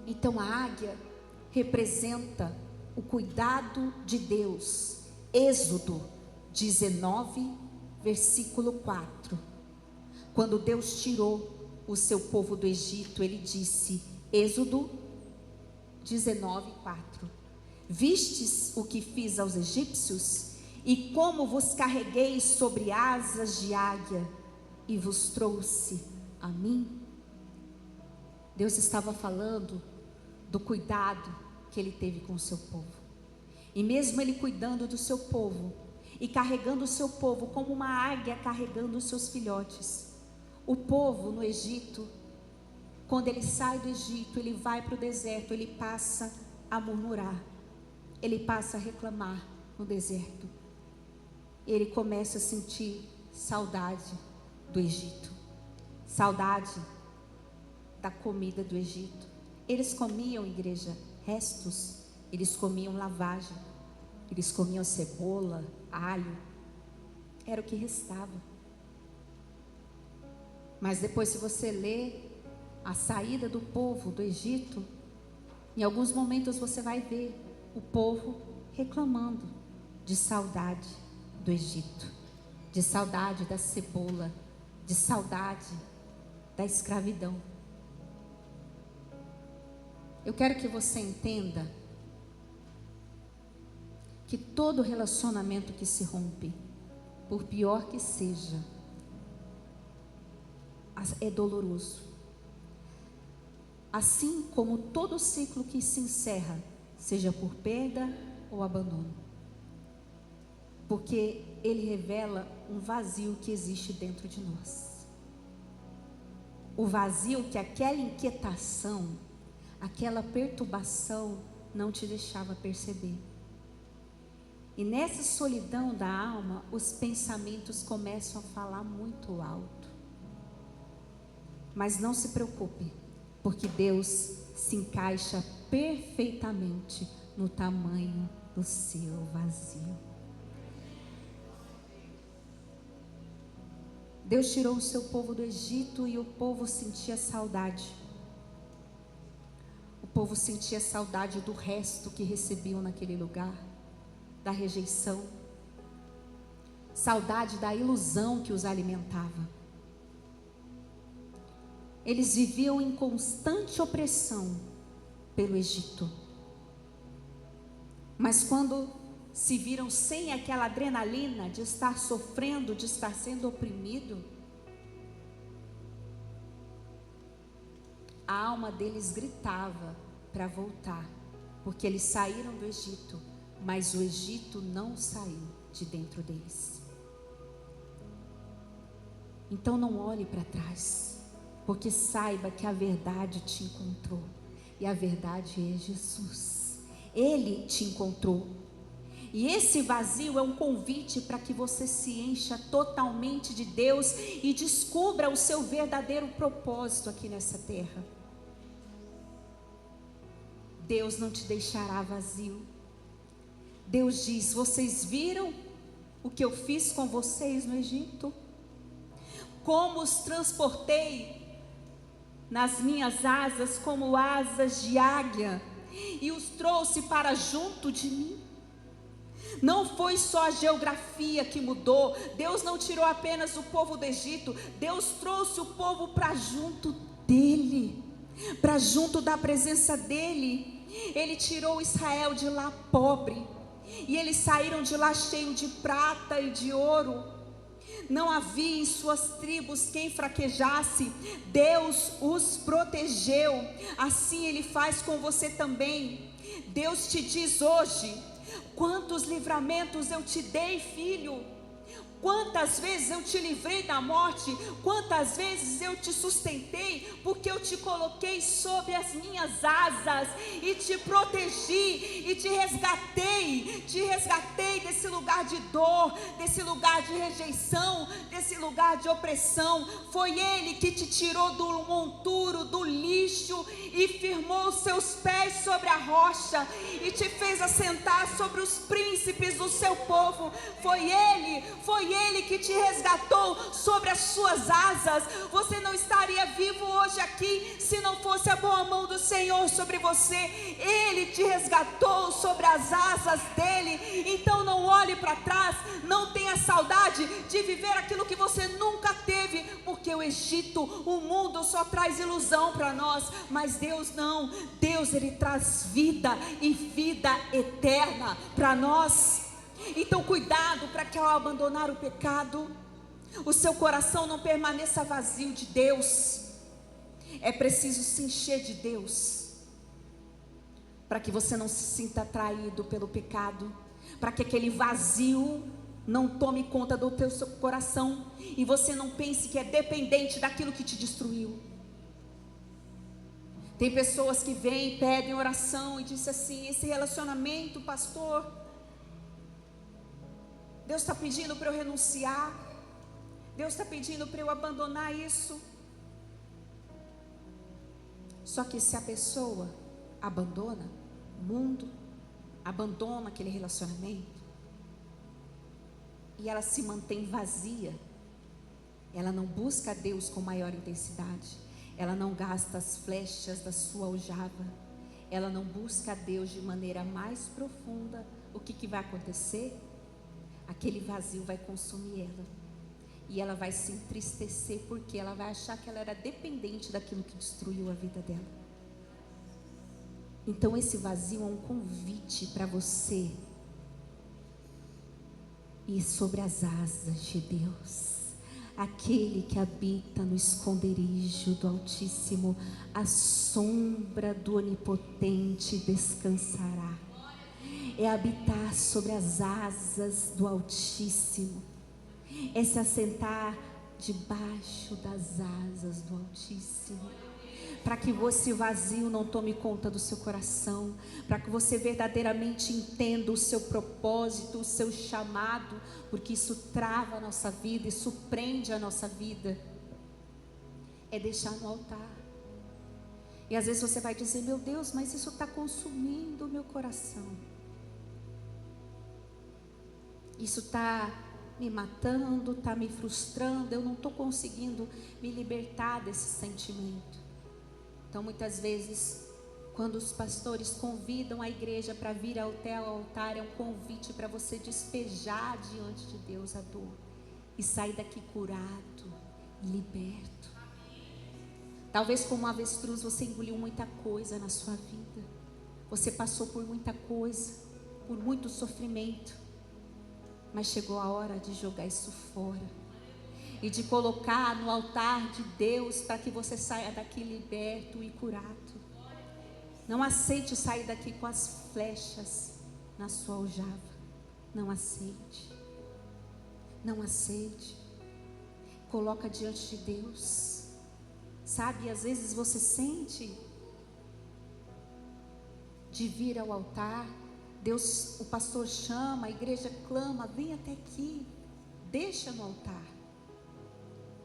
Então a águia representa o cuidado de Deus. Êxodo 19, versículo 4. Quando Deus tirou o seu povo do Egito, ele disse, Êxodo 19:4: Vistes o que fiz aos egípcios, e como vos carreguei sobre asas de águia, e vos trouxe a mim? Deus estava falando do cuidado que ele teve com o seu povo. E mesmo ele cuidando do seu povo, e carregando o seu povo como uma águia carregando os seus filhotes, o povo no Egito, quando ele sai do Egito, ele vai para o deserto, ele passa a murmurar, ele passa a reclamar no deserto. Ele começa a sentir saudade do Egito, saudade da comida do Egito. Eles comiam, igreja, restos, eles comiam lavagem, eles comiam cebola, alho, era o que restava. Mas depois, se você ler a saída do povo do Egito, em alguns momentos você vai ver o povo reclamando de saudade do Egito, de saudade da cebola, de saudade da escravidão. Eu quero que você entenda que todo relacionamento que se rompe, por pior que seja, é doloroso. Assim como todo ciclo que se encerra, seja por perda ou abandono. Porque ele revela um vazio que existe dentro de nós. O vazio que aquela inquietação, aquela perturbação não te deixava perceber. E nessa solidão da alma, os pensamentos começam a falar muito alto. Mas não se preocupe, porque Deus se encaixa perfeitamente no tamanho do seu vazio. Deus tirou o seu povo do Egito e o povo sentia saudade. O povo sentia saudade do resto que recebiam naquele lugar, da rejeição, saudade da ilusão que os alimentava. Eles viviam em constante opressão pelo Egito. Mas quando se viram sem aquela adrenalina de estar sofrendo, de estar sendo oprimido, a alma deles gritava para voltar, porque eles saíram do Egito, mas o Egito não saiu de dentro deles. Então não olhe para trás, porque saiba que a verdade te encontrou, e a verdade é Jesus. Ele te encontrou, e esse vazio é um convite para que você se encha totalmente de Deus e descubra o seu verdadeiro propósito aqui nessa terra. Deus não te deixará vazio. Deus diz: vocês viram o que eu fiz com vocês no Egito? Como os transportei nas minhas asas como asas de águia, e os trouxe para junto de mim. Não foi só a geografia que mudou. Deus não tirou apenas o povo do Egito, Deus trouxe o povo para junto dele, para junto da presença dele. Ele tirou Israel de lá pobre, e eles saíram de lá cheio de prata e de ouro. Não havia em suas tribos quem fraquejasse. Deus os protegeu. Assim Ele faz com você também. Deus te diz hoje: quantos livramentos eu te dei, filho. Quantas vezes eu te livrei da morte, quantas vezes eu te sustentei, porque eu te coloquei sob as minhas asas, e te protegi, e te resgatei desse lugar de dor, desse lugar de rejeição, desse lugar de opressão. Foi Ele que te tirou do monturo, do lixo, e firmou os seus pés sobre a rocha, e te fez assentar sobre os príncipes do seu povo. Foi Ele que te resgatou sobre as suas asas. Você não estaria vivo hoje aqui se não fosse a boa mão do Senhor sobre você. Ele te resgatou sobre as asas dele. Então não olhe para trás, não tenha saudade de viver aquilo que você nunca teve, porque o Egito. O mundo só traz ilusão para nós, mas Deus não. Deus, Ele traz vida e vida eterna para nós. Então cuidado para que ao abandonar o pecado, o seu coração não permaneça vazio de Deus. É preciso se encher de Deus, para que você não se sinta atraído pelo pecado, para que aquele vazio não tome conta do teu coração, e você não pense que é dependente daquilo que te destruiu. Tem pessoas que vêm e pedem oração e dizem assim: esse relacionamento, pastor, Deus está pedindo para eu renunciar, Deus está pedindo para eu abandonar isso. Só que se a pessoa abandona o mundo, abandona aquele relacionamento, e ela se mantém vazia, ela não busca a Deus com maior intensidade, ela não gasta as flechas da sua aljava, ela não busca a Deus de maneira mais profunda, o que vai acontecer? Aquele vazio vai consumir ela, e ela vai se entristecer, porque ela vai achar que ela era dependente daquilo que destruiu a vida dela. Então esse vazio é um convite para você ir sobre as asas de Deus. Aquele que habita no esconderijo do Altíssimo, a sombra do Onipotente descansará. É habitar sobre as asas do Altíssimo, é se assentar debaixo das asas do Altíssimo, para que esse vazio não tome conta do seu coração, para que você verdadeiramente entenda o seu propósito, o seu chamado, porque isso trava a nossa vida, isso prende a nossa vida. É deixar no altar. E às vezes você vai dizer: meu Deus, mas isso está consumindo o meu coração, isso está me matando, está me frustrando, eu não estou conseguindo me libertar desse sentimento. Então muitas vezes, quando os pastores convidam a igreja para vir até o altar, é um convite para você despejar diante de Deus a dor e sair daqui curado, liberto. Talvez como um avestruz você engoliu muita coisa na sua vida, você passou por muita coisa, por muito sofrimento, mas chegou a hora de jogar isso fora e de colocar no altar de Deus, para que você saia daqui liberto e curado. Não aceite sair daqui com as flechas na sua aljava. Não aceite. Não aceite. Coloca diante de Deus. Sabe, às vezes você sente de vir ao altar, Deus, o pastor chama, a igreja clama: vem até aqui, deixa no altar,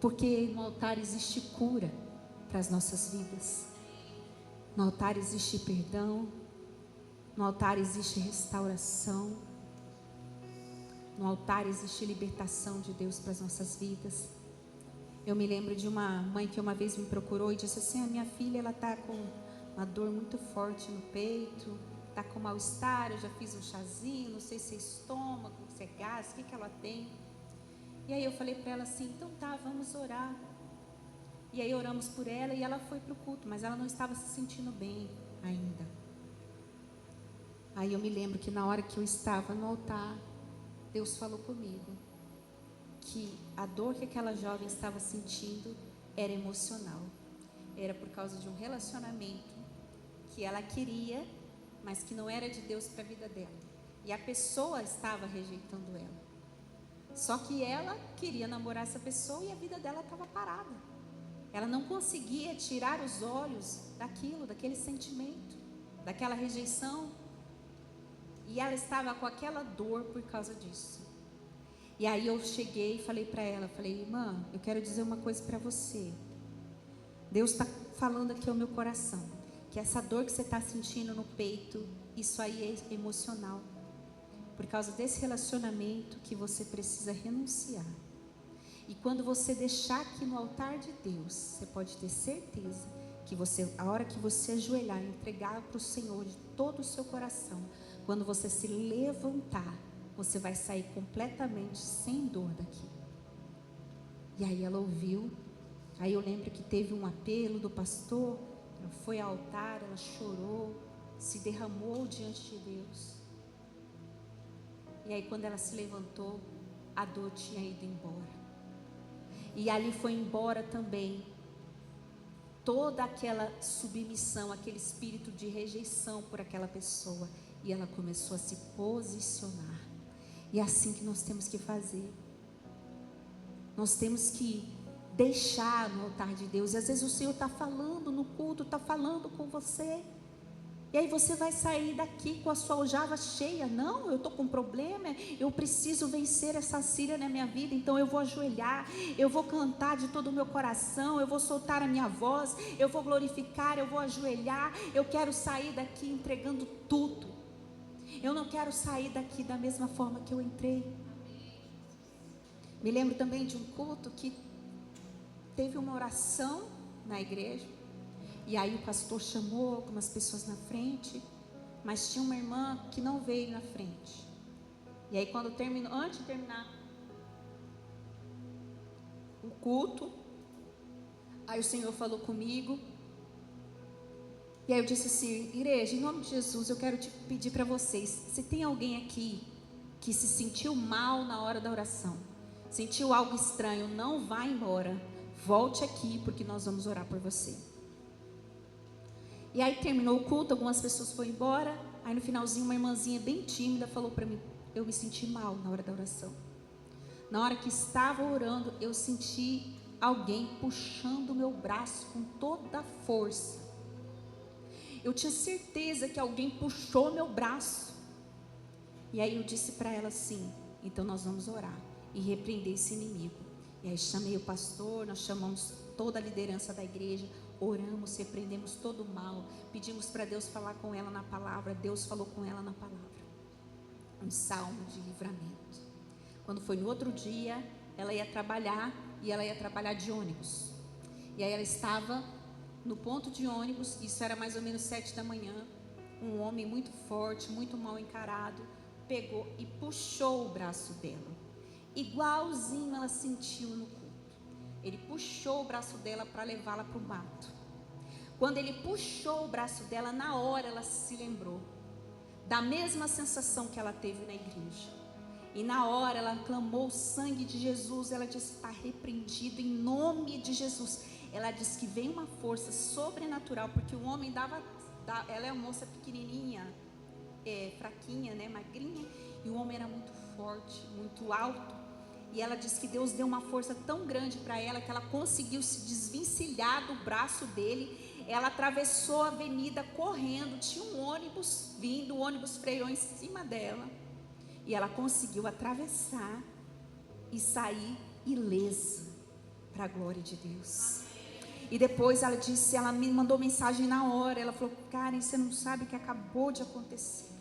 porque no altar existe cura para as nossas vidas, no altar existe perdão, no altar existe restauração, no altar existe libertação de Deus para as nossas vidas. Eu me lembro de uma mãe que uma vez me procurou e disse assim: a minha filha, ela está com uma dor muito forte no peito, está com mal-estar, eu já fiz um chazinho, não sei se é estômago, se é gás, o que ela tem. E aí eu falei para ela assim: então tá, vamos orar. E aí oramos por ela e ela foi para o culto, mas ela não estava se sentindo bem ainda. Aí eu me lembro que na hora que eu estava no altar, Deus falou comigo que a dor que aquela jovem estava sentindo era emocional, era por causa de um relacionamento que ela queria, mas que não era de Deus para a vida dela, e a pessoa estava rejeitando ela. Só que ela queria namorar essa pessoa e a vida dela estava parada. Ela não conseguia tirar os olhos daquilo, daquele sentimento, daquela rejeição, e ela estava com aquela dor por causa disso. E aí eu cheguei e falei para ela, falei: irmã, eu quero dizer uma coisa para você. Deus está falando aqui ao meu coração, que essa dor que você está sentindo no peito, isso aí é emocional, por causa desse relacionamento que você precisa renunciar. E quando você deixar aqui no altar de Deus, você pode ter certeza que você, a hora que você ajoelhar e entregar para o Senhor de todo o seu coração, quando você se levantar, você vai sair completamente sem dor daqui. E aí ela ouviu, Aí eu lembro que teve um apelo do pastor, ela foi ao altar, ela chorou, se derramou diante de Deus. E aí quando ela se levantou, a dor tinha ido embora. E ali foi embora também toda aquela submissão, aquele espírito de rejeição por aquela pessoa. E ela começou a se posicionar. E é assim que nós temos que fazer. Nós temos que deixar no altar de Deus. E às vezes o Senhor está falando no culto, está falando com você. E aí você vai sair daqui com a sua aljava cheia. Não, eu estou com um problema, eu preciso vencer essa síria na minha vida. Então eu vou ajoelhar, eu vou cantar de todo o meu coração, eu vou soltar a minha voz, eu vou glorificar, eu vou ajoelhar. Eu quero sair daqui entregando tudo. Eu não quero sair daqui da mesma forma que eu entrei. Me lembro também de um culto que teve uma oração na igreja. E aí o pastor chamou algumas pessoas na frente, mas tinha uma irmã que não veio na frente. E aí quando terminou, antes de terminar o culto, aí o Senhor falou comigo. E aí eu disse assim: igreja, em nome de Jesus, eu quero te pedir para vocês, se tem alguém aqui que se sentiu mal na hora da oração, sentiu algo estranho, não vá embora, volte aqui, porque nós vamos orar por você. E aí terminou o culto, algumas pessoas foram embora. Aí no finalzinho uma irmãzinha bem tímida falou para mim: eu me senti mal na hora da oração. Na hora que estava orando, eu senti alguém puxando o meu braço com toda a força. Eu tinha certeza que alguém puxou meu braço. E aí eu disse para ela assim: então nós vamos orar e repreender esse inimigo. E aí chamei o pastor, nós chamamos toda a liderança da igreja, oramos, repreendemos todo o mal, pedimos para Deus falar com ela na palavra. Deus falou com ela na palavra, um salmo de livramento. Quando foi no outro dia, ela ia trabalhar, e ela ia trabalhar de ônibus. E aí ela estava no ponto de ônibus, isso era mais ou menos 7 da manhã. Um homem muito forte, muito mal encarado, pegou e puxou o braço dela, igualzinho ela sentiu no culto. Ele puxou o braço dela para levá-la para o mato. Quando ele puxou o braço dela, na hora ela se lembrou da mesma sensação que ela teve na igreja. E na hora ela clamou o sangue de Jesus. Ela disse: está repreendido em nome de Jesus. Ela disse que veio uma força sobrenatural, porque o homem ela é uma moça pequenininha, fraquinha, né, magrinha, e o homem era muito forte, muito alto. E ela disse que Deus deu uma força tão grande para ela, que ela conseguiu se desvencilhar do braço dele. Ela atravessou a avenida correndo, tinha um ônibus vindo, o ônibus freou em cima dela, e ela conseguiu atravessar e sair ilesa, para a glória de Deus. E depois ela disse, ela me mandou mensagem na hora, ela falou: Karen, você não sabe o que acabou de acontecer.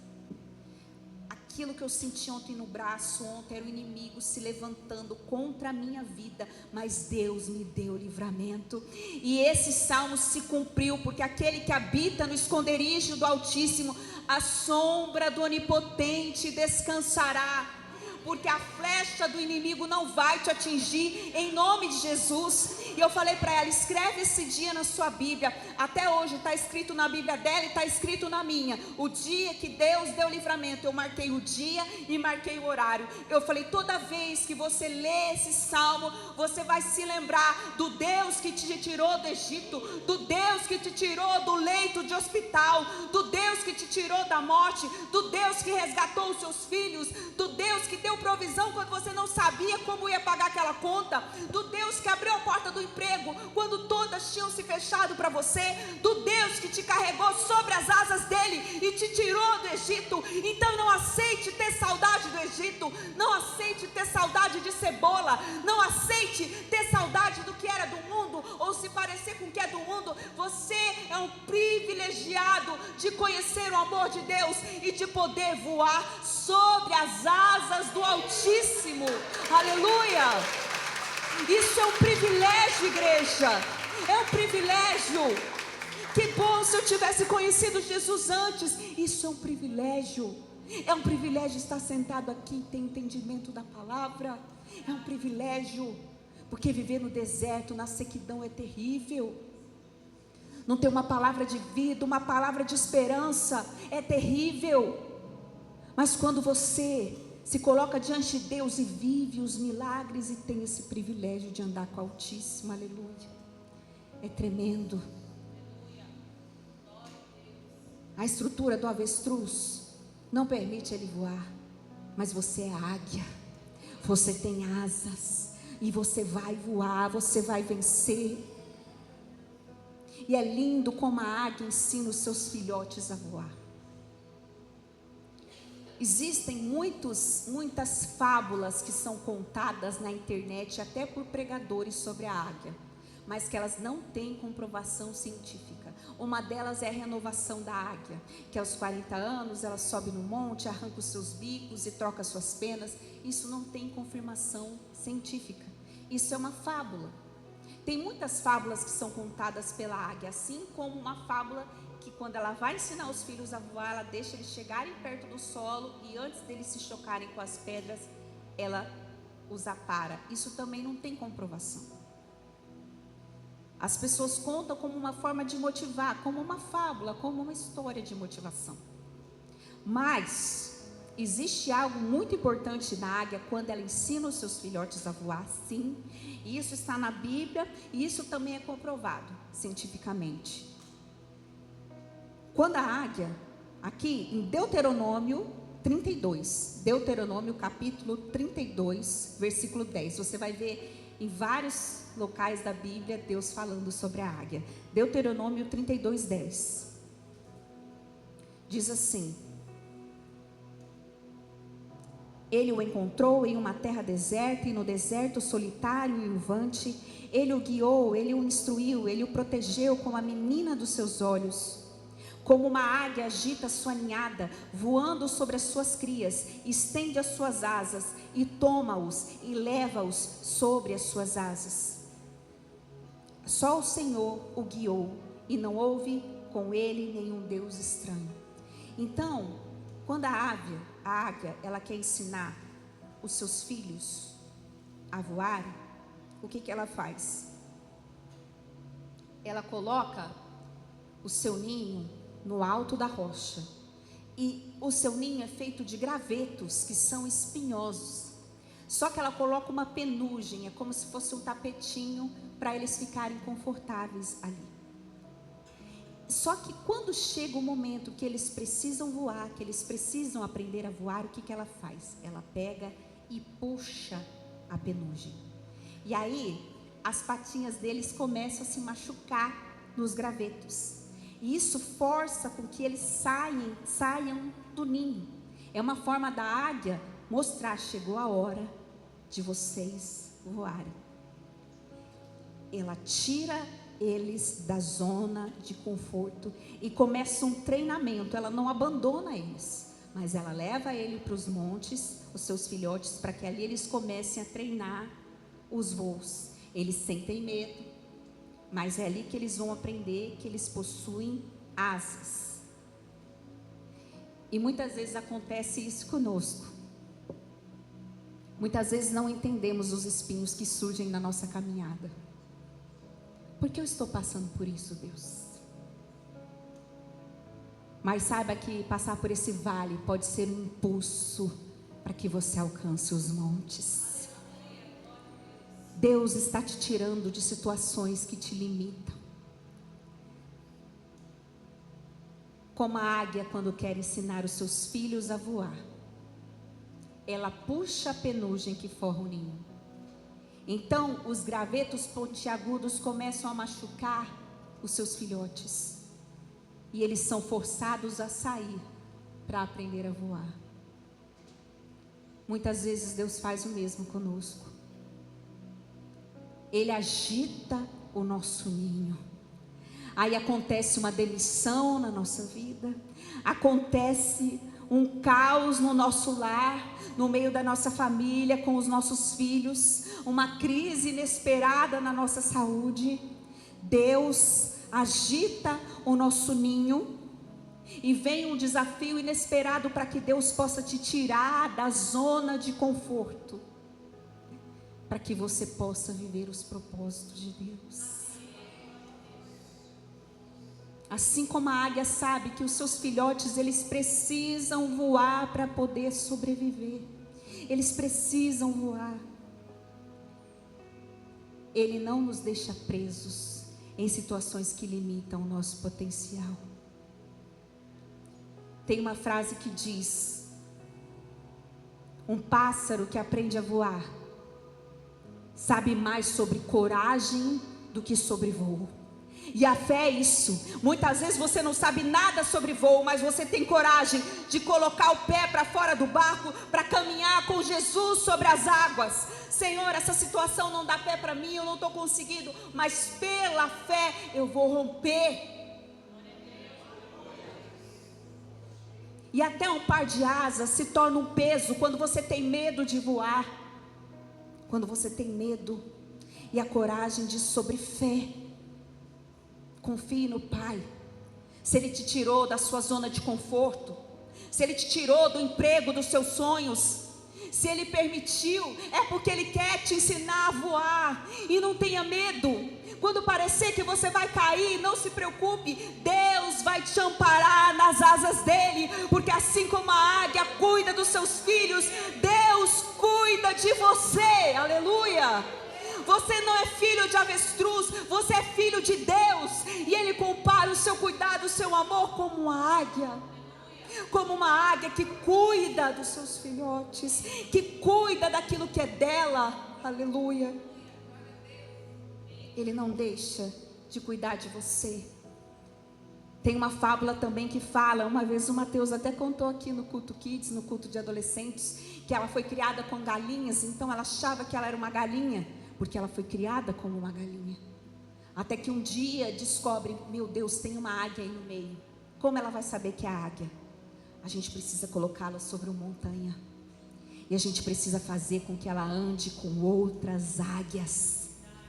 Aquilo que eu senti ontem no braço, ontem era o inimigo se levantando contra a minha vida, mas Deus me deu livramento. E esse salmo se cumpriu, porque aquele que habita no esconderijo do Altíssimo, a sombra do Onipotente descansará. Porque a flecha do inimigo não vai te atingir, em nome de Jesus. E eu falei para ela: escreve esse dia na sua Bíblia. Até hoje está escrito na Bíblia dela e está escrito na minha, o dia que Deus deu livramento. Eu marquei o dia e marquei o horário. Eu falei: toda vez que você lê esse salmo, você vai se lembrar do Deus que te tirou do Egito, do Deus que te tirou do leito de hospital, do Deus que te tirou da morte, do Deus que resgatou os seus filhos, do Deus que deu provisão quando você não sabia como ia pagar aquela conta, do Deus que abriu a porta do emprego quando todas tinham se fechado para você, do Deus que te carregou sobre as asas dele e te tirou do Egito. Então não aceite ter saudade do Egito, não aceite ter saudade de cebola, não aceite ter saudade do que era do mundo ou se parecer com o que é do mundo. Você é um privilegiado de conhecer o amor de Deus e de poder voar sobre as asas do Altíssimo. Aleluia! Isso é um privilégio, igreja. É um privilégio. Que bom se eu tivesse conhecido Jesus antes. Isso é um privilégio. É um privilégio estar sentado aqui e ter entendimento da palavra. É um privilégio. Porque viver no deserto, na sequidão é terrível. Não ter uma palavra de vida, uma palavra de esperança é terrível. Mas quando você se coloca diante de Deus e vive os milagres e tem esse privilégio de andar com o Altíssimo, aleluia, é tremendo. A estrutura do avestruz não permite ele voar, mas você é águia, você tem asas, e você vai voar, você vai vencer. E é lindo como a águia ensina os seus filhotes a voar. Existem muitas fábulas que são contadas na internet, até por pregadores, sobre a águia, mas que elas não têm comprovação científica. Uma delas é a renovação da águia, que aos 40 anos ela sobe no monte, arranca os seus bicos e troca suas penas. Isso não tem confirmação científica, isso é uma fábula. Tem muitas fábulas que são contadas pela águia, assim como uma fábula que quando ela vai ensinar os filhos a voar, ela deixa eles chegarem perto do solo e antes deles se chocarem com as pedras, ela os apara. Isso também não tem comprovação. As pessoas contam como uma forma de motivar, como uma fábula, como uma história de motivação. Mas existe algo muito importante na águia quando ela ensina os seus filhotes a voar, sim. E isso está na Bíblia e isso também é comprovado cientificamente. Quando a águia, aqui em Deuteronômio 32, Deuteronômio capítulo 32, versículo 10, você vai ver em vários locais da Bíblia Deus falando sobre a águia. Deuteronômio 32, 10 diz assim: ele o encontrou em uma terra deserta e no deserto solitário e uivante. Ele o guiou, ele o instruiu, ele o protegeu como a menina dos seus olhos. Como uma águia agita sua ninhada, voando sobre as suas crias, estende as suas asas e toma-os e leva-os sobre as suas asas. Só o Senhor o guiou e não houve com ele nenhum Deus estranho. Então, quando a águia, ela quer ensinar os seus filhos a voar, o que ela faz? Ela coloca o seu ninho no alto da rocha, e o seu ninho é feito de gravetos que são espinhosos, só que ela coloca uma penugem, é como se fosse um tapetinho para eles ficarem confortáveis ali. Só que quando chega o momento que eles precisam voar, que eles precisam aprender a voar, o que ela faz? Ela pega e puxa a penugem, e aí as patinhas deles começam a se machucar nos gravetos. E isso força com que eles saiam do ninho. É uma forma da águia mostrar: chegou a hora de vocês voarem. Ela tira eles da zona de conforto e começa um treinamento. Ela não abandona eles, mas ela leva ele para os montes, os seus filhotes, para que ali eles comecem a treinar os voos. Eles sentem medo, mas é ali que eles vão aprender que eles possuem asas. E muitas vezes acontece isso conosco. Muitas vezes não entendemos os espinhos que surgem na nossa caminhada. Por que eu estou passando por isso, Deus? Mas saiba que passar por esse vale pode ser um impulso para que você alcance os montes. Deus está te tirando de situações que te limitam. Como a águia, quando quer ensinar os seus filhos a voar, ela puxa a penugem que forra o ninho. Então os gravetos pontiagudos começam a machucar os seus filhotes, e eles são forçados a sair para aprender a voar. Muitas vezes Deus faz o mesmo conosco. Ele agita o nosso ninho. Aí acontece uma demissão na nossa vida, acontece um caos no nosso lar, no meio da nossa família, com os nossos filhos, uma crise inesperada na nossa saúde. Deus agita o nosso ninho e vem um desafio inesperado para que Deus possa te tirar da zona de conforto, para que você possa viver os propósitos de Deus. Assim como a águia sabe que os seus filhotes, eles precisam voar para poder sobreviver. Eles precisam voar. Ele não nos deixa presos em situações que limitam o nosso potencial. Tem uma frase que diz: um pássaro que aprende a voar sabe mais sobre coragem do que sobre voo. E a fé é isso. Muitas vezes você não sabe nada sobre voo, mas você tem coragem de colocar o pé para fora do barco, para caminhar com Jesus sobre as águas. Senhor, essa situação não dá pé para mim, eu não estou conseguindo, mas pela fé eu vou romper. E até um par de asas se torna um peso quando você tem medo de voar. Quando você tem medo. E a coragem diz sobre fé. Confie no Pai. Se Ele te tirou da sua zona de conforto, se Ele te tirou do emprego dos seus sonhos, se Ele permitiu, é porque Ele quer te ensinar a voar. E não tenha medo. Quando parecer que você vai cair, não se preocupe. Deus vai te amparar nas asas dEle. Porque assim como a águia cuida dos seus filhos, Deus cuida de você. Aleluia. Você não é filho de avestruz, você é filho de Deus. E Ele compara o seu cuidado, o seu amor como uma águia. Como uma águia que cuida dos seus filhotes, que cuida daquilo que é dela. Aleluia. Ele não deixa de cuidar de você. Tem uma fábula também que fala, uma vez o Mateus até contou aqui no culto Kids, no culto de adolescentes, que ela foi criada com galinhas, então ela achava que ela era uma galinha, porque ela foi criada como uma galinha. Até que um dia descobre, meu Deus, tem uma águia aí no meio. Como ela vai saber que é a águia? A gente precisa colocá-la sobre uma montanha. E a gente precisa fazer com que ela ande com outras águias.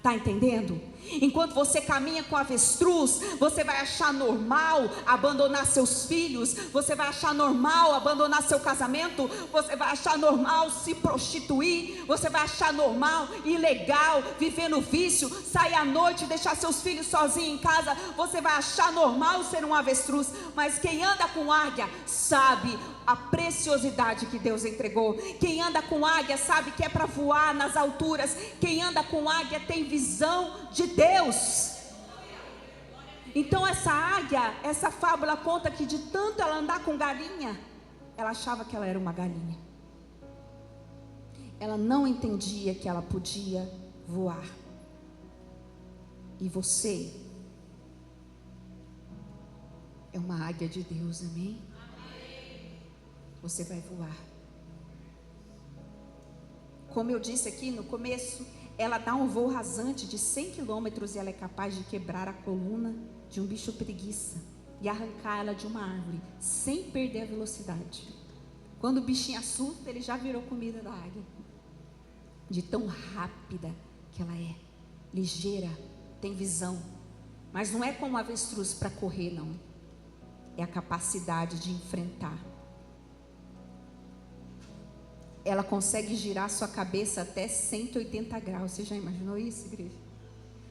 Está entendendo? Enquanto você caminha com avestruz, você vai achar normal abandonar seus filhos, você vai achar normal abandonar seu casamento, você vai achar normal se prostituir, você vai achar normal, ilegal, viver no vício, sair à noite e deixar seus filhos sozinhos em casa, você vai achar normal ser um avestruz. Mas quem anda com águia sabe a preciosidade que Deus entregou. Quem anda com águia sabe que é para voar nas alturas. Quem anda com águia tem visão de Deus. Então essa águia, essa fábula conta que de tanto ela andar com galinha, ela achava que ela era uma galinha. Ela não entendia que ela podia voar. E você é uma águia de Deus, amém? Você vai voar. Como eu disse aqui no começo, ela dá um voo rasante de 100 quilômetros e ela é capaz de quebrar a coluna de um bicho preguiça e arrancar ela de uma árvore, sem perder a velocidade. Quando o bichinho assusta, ele já virou comida da águia. De tão rápida que ela é, ligeira, tem visão. Mas não é como avestruz para correr, não. É a capacidade de enfrentar. Ela consegue girar sua cabeça até 180 graus. Você já imaginou isso, igreja?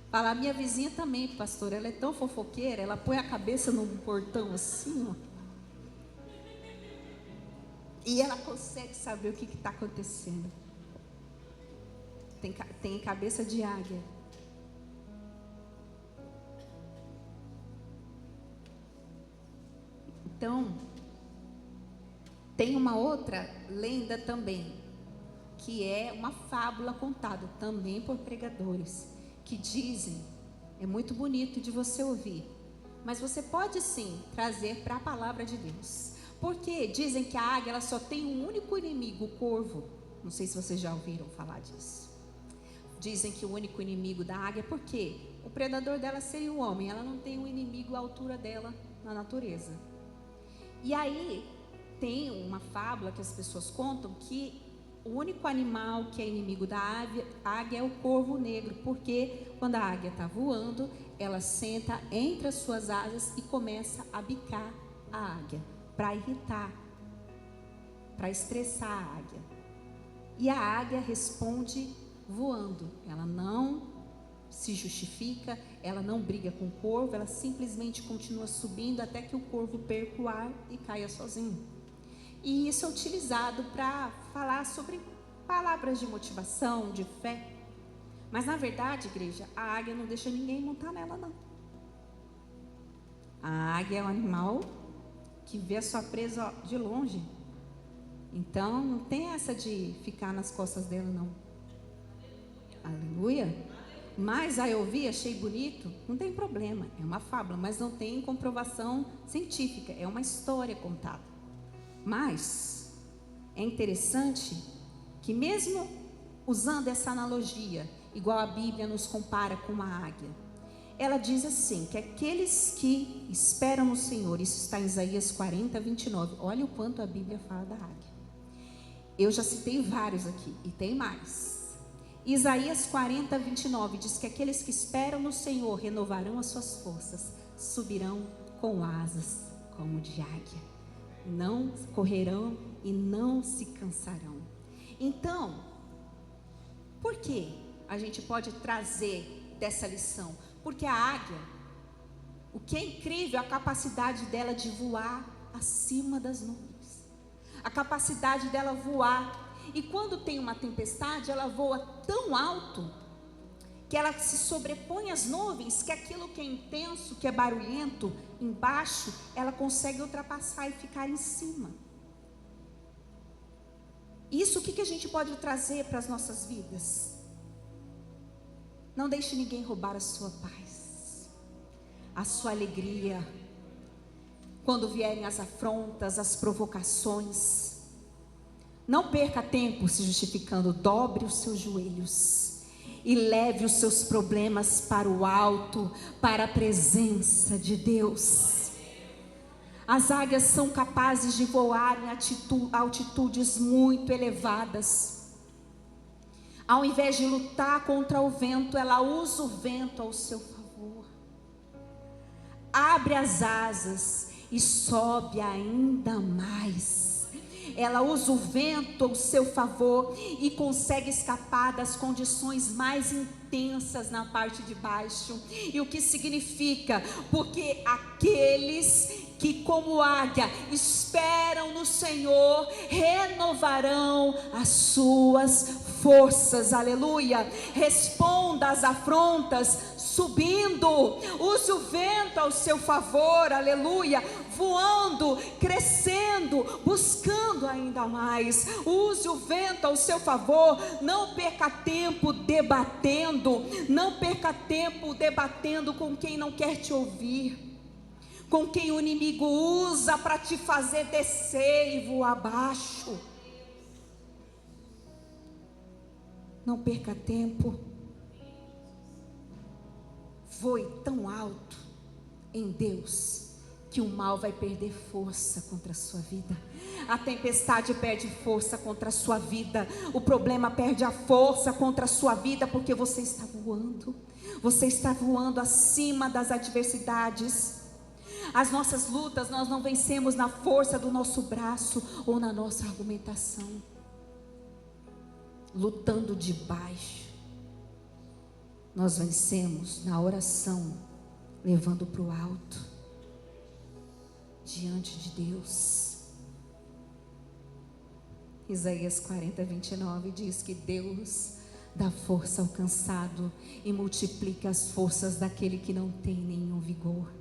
Fala, a minha vizinha também, pastor, ela é tão fofoqueira, ela põe a cabeça num portão assim, ó. E ela consegue saber o que está acontecendo. Tem cabeça de águia. Então, tem uma outra lenda também, que é uma fábula contada também por pregadores, que dizem, é muito bonito de você ouvir, mas você pode sim trazer para a palavra de Deus. Porque dizem que a águia ela só tem um único inimigo, o corvo. Não sei se vocês já ouviram falar disso. Dizem que o único inimigo da águia, por quê? O predador dela seria o homem, ela não tem um inimigo à altura dela na natureza. E aí, tem uma fábula que as pessoas contam que o único animal que é inimigo da águia é o corvo negro, porque quando a águia está voando, ela senta entre as suas asas e começa a bicar a águia, para irritar, para estressar a águia. E a águia responde voando. Ela não se justifica, ela não briga com o corvo, ela simplesmente continua subindo até que o corvo perca o ar e caia sozinho. E isso é utilizado para falar sobre palavras de motivação, de fé. Mas na verdade, igreja, a águia não deixa ninguém montar nela, não. A águia é um animal que vê a sua presa de longe. Então não tem essa de ficar nas costas dela, não. Aleluia. Mas aí eu vi, achei bonito, não tem problema, é uma fábula, mas não tem comprovação científica, é uma história contada. Mas é interessante que mesmo usando essa analogia, igual a Bíblia nos compara com uma águia, ela diz assim, que aqueles que esperam no Senhor, isso está em Isaías 40, 29, olha o quanto a Bíblia fala da águia. Eu já citei vários aqui, e tem mais. Isaías 40, 29 diz que aqueles que esperam no Senhor renovarão as suas forças, subirão com asas como de águia, não correrão e não se cansarão. Então, por que a gente pode trazer dessa lição? Porque a águia, o que é incrível é a capacidade dela de voar acima das nuvens, a capacidade dela voar. E quando tem uma tempestade, ela voa tão alto que ela se sobrepõe às nuvens, que aquilo que é intenso, que é barulhento, embaixo, ela consegue ultrapassar e ficar em cima. Isso, o que a gente pode trazer para as nossas vidas? Não deixe ninguém roubar a sua paz, a sua alegria. Quando vierem as afrontas, as provocações, não perca tempo se justificando, dobre os seus joelhos e leve os seus problemas para o alto, para a presença de Deus. As águias são capazes de voar em altitudes muito elevadas. Ao invés de lutar contra o vento, ela usa o vento ao seu favor. Abre as asas e sobe ainda mais. Ela usa o vento ao seu favor e consegue escapar das condições mais intensas na parte de baixo. E o que significa? Porque aqueles que como águia esperam no Senhor renovarão as suas forças. Aleluia. Responda às afrontas subindo, use o vento ao seu favor, aleluia, voando, crescendo, buscando ainda mais. Use o vento ao seu favor. Não perca tempo debatendo, não perca tempo debatendo com quem não quer te ouvir, com quem o inimigo usa para te fazer descer e voar abaixo. Não perca tempo. Voe tão alto em Deus que o mal vai perder força contra a sua vida. A tempestade perde força contra a sua vida. O problema perde a força contra a sua vida, porque você está voando. Você está voando acima das adversidades. As nossas lutas nós não vencemos na força do nosso braço ou na nossa argumentação, lutando de baixo. Nós vencemos na oração, levando para o alto, diante de Deus. Isaías 40, 29 diz que Deus dá força ao cansado e multiplica as forças daquele que não tem nenhum vigor.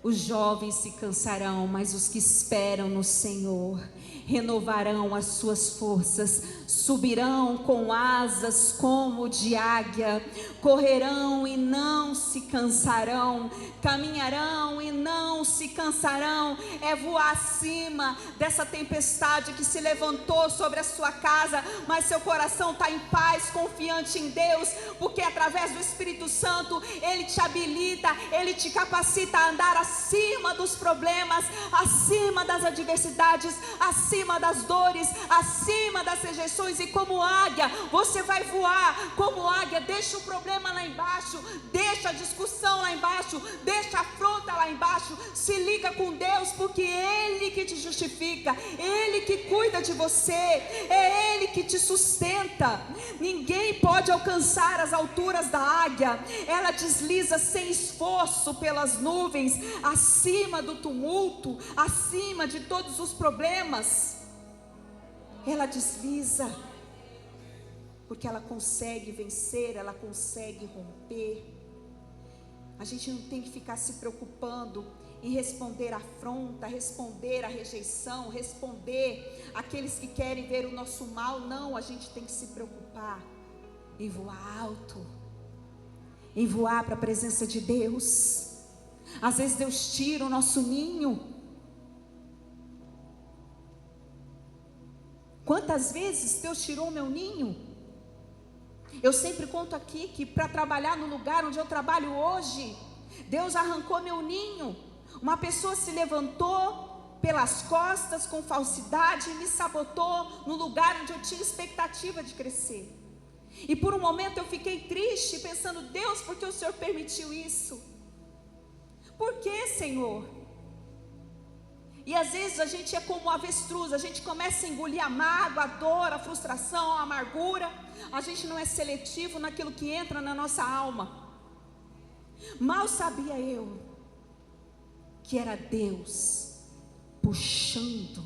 Os jovens se cansarão, mas os que esperam no Senhor renovarão as suas forças, subirão com asas como de águia, correrão e não se cansarão, caminharão e não se cansarão. É voar acima dessa tempestade que se levantou sobre a sua casa, mas seu coração está em paz, confiante em Deus, porque através do Espírito Santo Ele te habilita, Ele te capacita a andar acima dos problemas, acima das adversidades, acima das dores, acima das rejeições, e como águia, você vai voar como águia. Deixa o problema lá embaixo, deixa a discussão lá embaixo, deixa a afronta lá embaixo, se liga com Deus, porque Ele que te justifica, Ele que cuida de você, é Ele que te sustenta. Ninguém pode alcançar as alturas da águia, ela desliza sem esforço pelas nuvens, acima do tumulto, acima de todos os problemas, ela desliza, porque ela consegue vencer, ela consegue romper. A gente não tem que ficar se preocupando em responder a afronta, responder a rejeição, responder aqueles que querem ver o nosso mal. Não, a gente tem que se preocupar em voar alto, em voar para a presença de Deus. Às vezes Deus tira o nosso ninho. Quantas vezes Deus tirou o meu ninho? Eu sempre conto aqui que para trabalhar no lugar onde eu trabalho hoje, Deus arrancou meu ninho. Uma pessoa se levantou pelas costas com falsidade e me sabotou no lugar onde eu tinha expectativa de crescer. E por um momento eu fiquei triste, pensando: Deus, por que o Senhor permitiu isso? Por que, Senhor? E às vezes a gente é como um avestruz, a gente começa a engolir a mágoa, a dor, a frustração, a amargura. A gente não é seletivo naquilo que entra na nossa alma. Mal sabia eu que era Deus puxando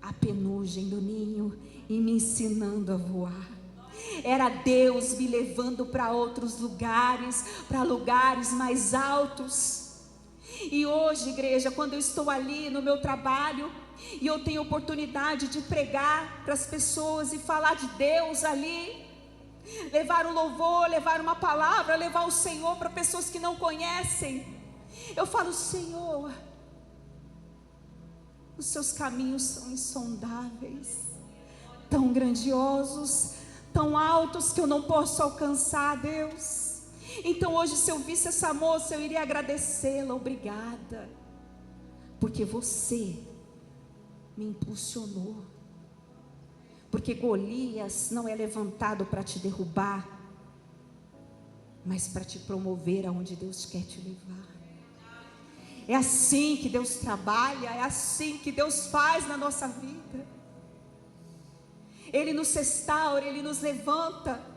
a penugem do ninho e me ensinando a voar. Era Deus me levando para outros lugares, para lugares mais altos. E hoje, igreja, quando eu estou ali no meu trabalho e eu tenho oportunidade de pregar para as pessoas e falar de Deus ali, levar um louvor, levar uma palavra, levar o Senhor para pessoas que não conhecem, eu falo: Senhor, os seus caminhos são insondáveis, tão grandiosos, tão altos que eu não posso alcançar, Deus. Então hoje, se eu visse essa moça, eu iria agradecê-la. Obrigada, porque você me impulsionou. Porque Golias não é levantado para te derrubar, mas para te promover aonde Deus quer te levar. É assim que Deus trabalha, é assim que Deus faz na nossa vida. Ele nos restaura, Ele nos levanta.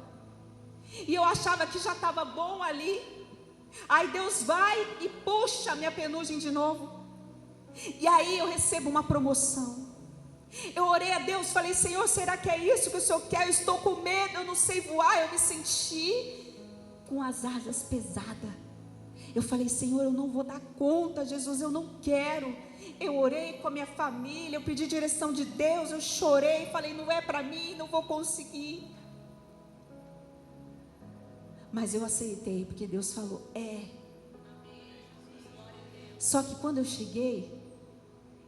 E eu achava que já estava bom ali. Aí Deus vai e puxa a minha penugem de novo. E aí eu recebo uma promoção. Eu orei a Deus, falei: Senhor, será que é isso que o Senhor quer? Eu estou com medo, eu não sei voar. Eu me senti com as asas pesadas. Eu falei: Senhor, eu não vou dar conta, Jesus, eu não quero. Eu orei com a minha família, eu pedi direção de Deus, eu chorei, falei: não é para mim, não vou conseguir. Mas eu aceitei, porque Deus falou: é. Só que quando eu cheguei,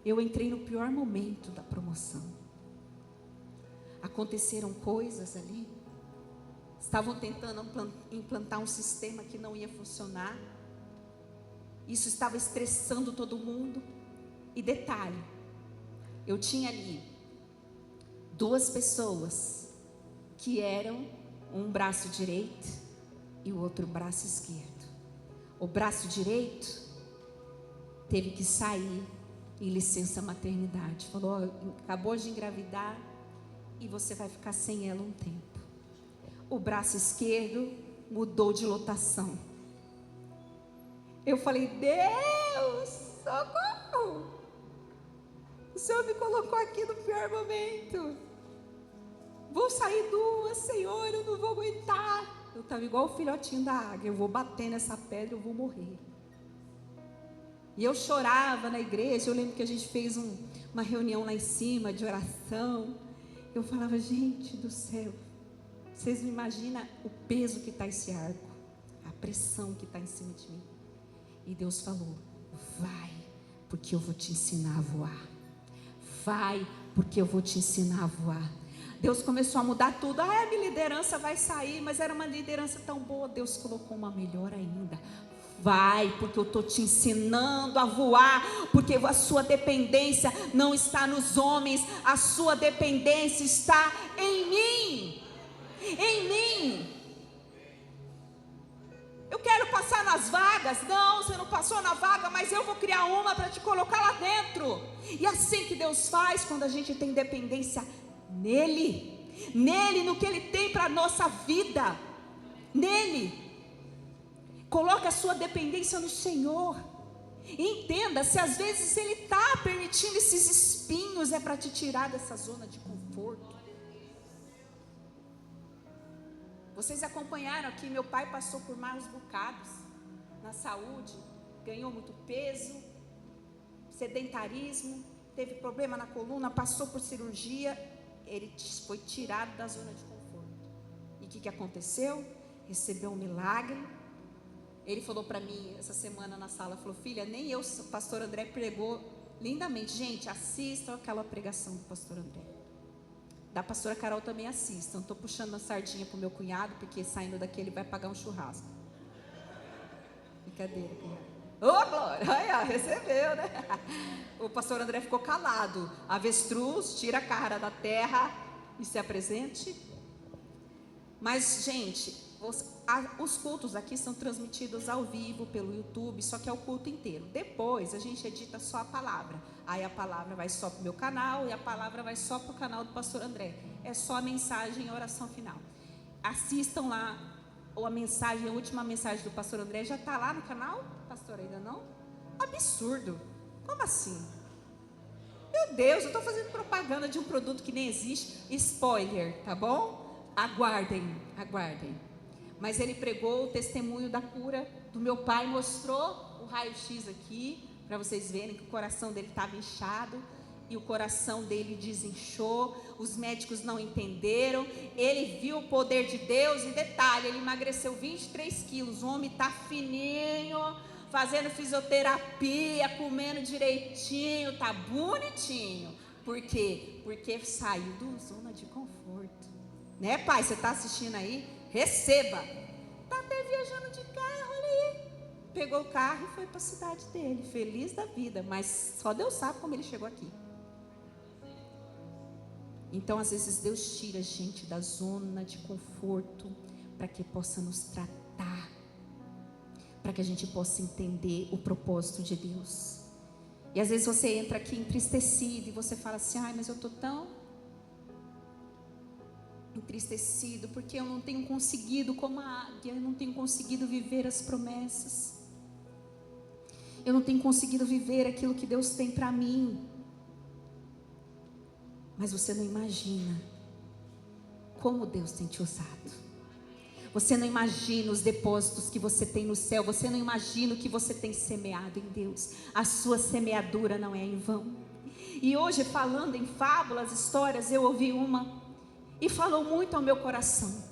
eu entrei no pior momento da promoção. Aconteceram coisas ali. Estavam tentando implantar um sistema que não ia funcionar. Isso estava estressando todo mundo. E detalhe, eu tinha ali 2 pessoas que eram um braço direito e o outro braço esquerdo. O braço direito teve que sair em licença maternidade. Falou: acabou de engravidar e você vai ficar sem ela um tempo. O braço esquerdo mudou de lotação. Eu falei: Deus, socorro! O Senhor me colocou aqui no pior momento. Vou sair 2, Senhor, eu não vou aguentar. Eu estava igual o filhotinho da águia: eu vou bater nessa pedra, eu vou morrer. E eu chorava na igreja. Eu lembro que a gente fez uma reunião lá em cima de oração. Eu falava: gente do céu, vocês não imaginam o peso que está esse arco, a pressão que está em cima de mim. E Deus falou: vai, porque eu vou te ensinar a voar. Vai, porque eu vou te ensinar a voar. Deus começou a mudar tudo. A minha liderança vai sair, mas era uma liderança tão boa. Deus colocou uma melhor ainda. Vai, porque eu estou te ensinando a voar, porque a sua dependência não está nos homens, a sua dependência está em mim. Em mim. Eu quero passar nas vagas. Não, você não passou na vaga, mas eu vou criar uma para te colocar lá dentro. E assim que Deus faz quando a gente tem dependência nele, no que Ele tem para a nossa vida, nele. Coloque a sua dependência no Senhor. Entenda, se às vezes Ele está permitindo esses espinhos, é para te tirar dessa zona de conforto. Vocês acompanharam aqui, meu pai passou por maus bocados na saúde, ganhou muito peso, sedentarismo, teve problema na coluna, passou por cirurgia, ele foi tirado da zona de conforto. E o que aconteceu? Recebeu um milagre. Ele falou para mim essa semana na sala, falou: filha, nem eu, o pastor André pregou lindamente. Gente, assistam aquela pregação do pastor André. Da pastora Carol também assistam. Estou puxando uma sardinha para o meu cunhado, porque saindo daqui ele vai pagar um churrasco. Brincadeira, cunhado. Ô, glória, aí, recebeu, né? O pastor André ficou calado. Avestruz, tira a cara da terra e se apresente. Mas, gente, os cultos aqui são transmitidos ao vivo pelo YouTube, só que é o culto inteiro. Depois a gente edita só a palavra. Aí a palavra vai só para o meu canal e a palavra vai só para o canal do pastor André. É só a mensagem e a oração final. Assistam lá a mensagem, a última mensagem do pastor André. Já está lá no canal, pastor? Ainda não? Absurdo. Como assim? Meu Deus, eu estou fazendo propaganda de um produto que nem existe. Spoiler, tá bom? Aguardem. Mas ele pregou o testemunho da cura do meu pai, mostrou o raio-x aqui, para vocês verem que o coração dele estava inchado, e o coração dele desinchou, os médicos não entenderam, ele viu o poder de Deus, e detalhe, ele emagreceu 23 quilos, o homem está fininho, fazendo fisioterapia, comendo direitinho, está bonitinho. Por quê? Porque saiu da zona de conforto. Né, pai? Você está assistindo aí? Receba. Está até viajando de carro ali. Pegou o carro e foi para a cidade dele. Feliz da vida. Mas só Deus sabe como ele chegou aqui. Então, às vezes, Deus tira a gente da zona de conforto para que possa nos tratar. Para que a gente possa entender o propósito de Deus. E às vezes você entra aqui entristecido e você fala assim: ai, mas eu estou tão entristecido, porque eu não tenho conseguido, como a águia, eu não tenho conseguido viver as promessas, eu não tenho conseguido viver aquilo que Deus tem para mim. Mas você não imagina como Deus tem te usado. Você não imagina os depósitos que você tem no céu. Você não imagina o que você tem semeado em Deus. A sua semeadura não é em vão. E hoje, falando em fábulas, histórias, eu ouvi uma e falou muito ao meu coração.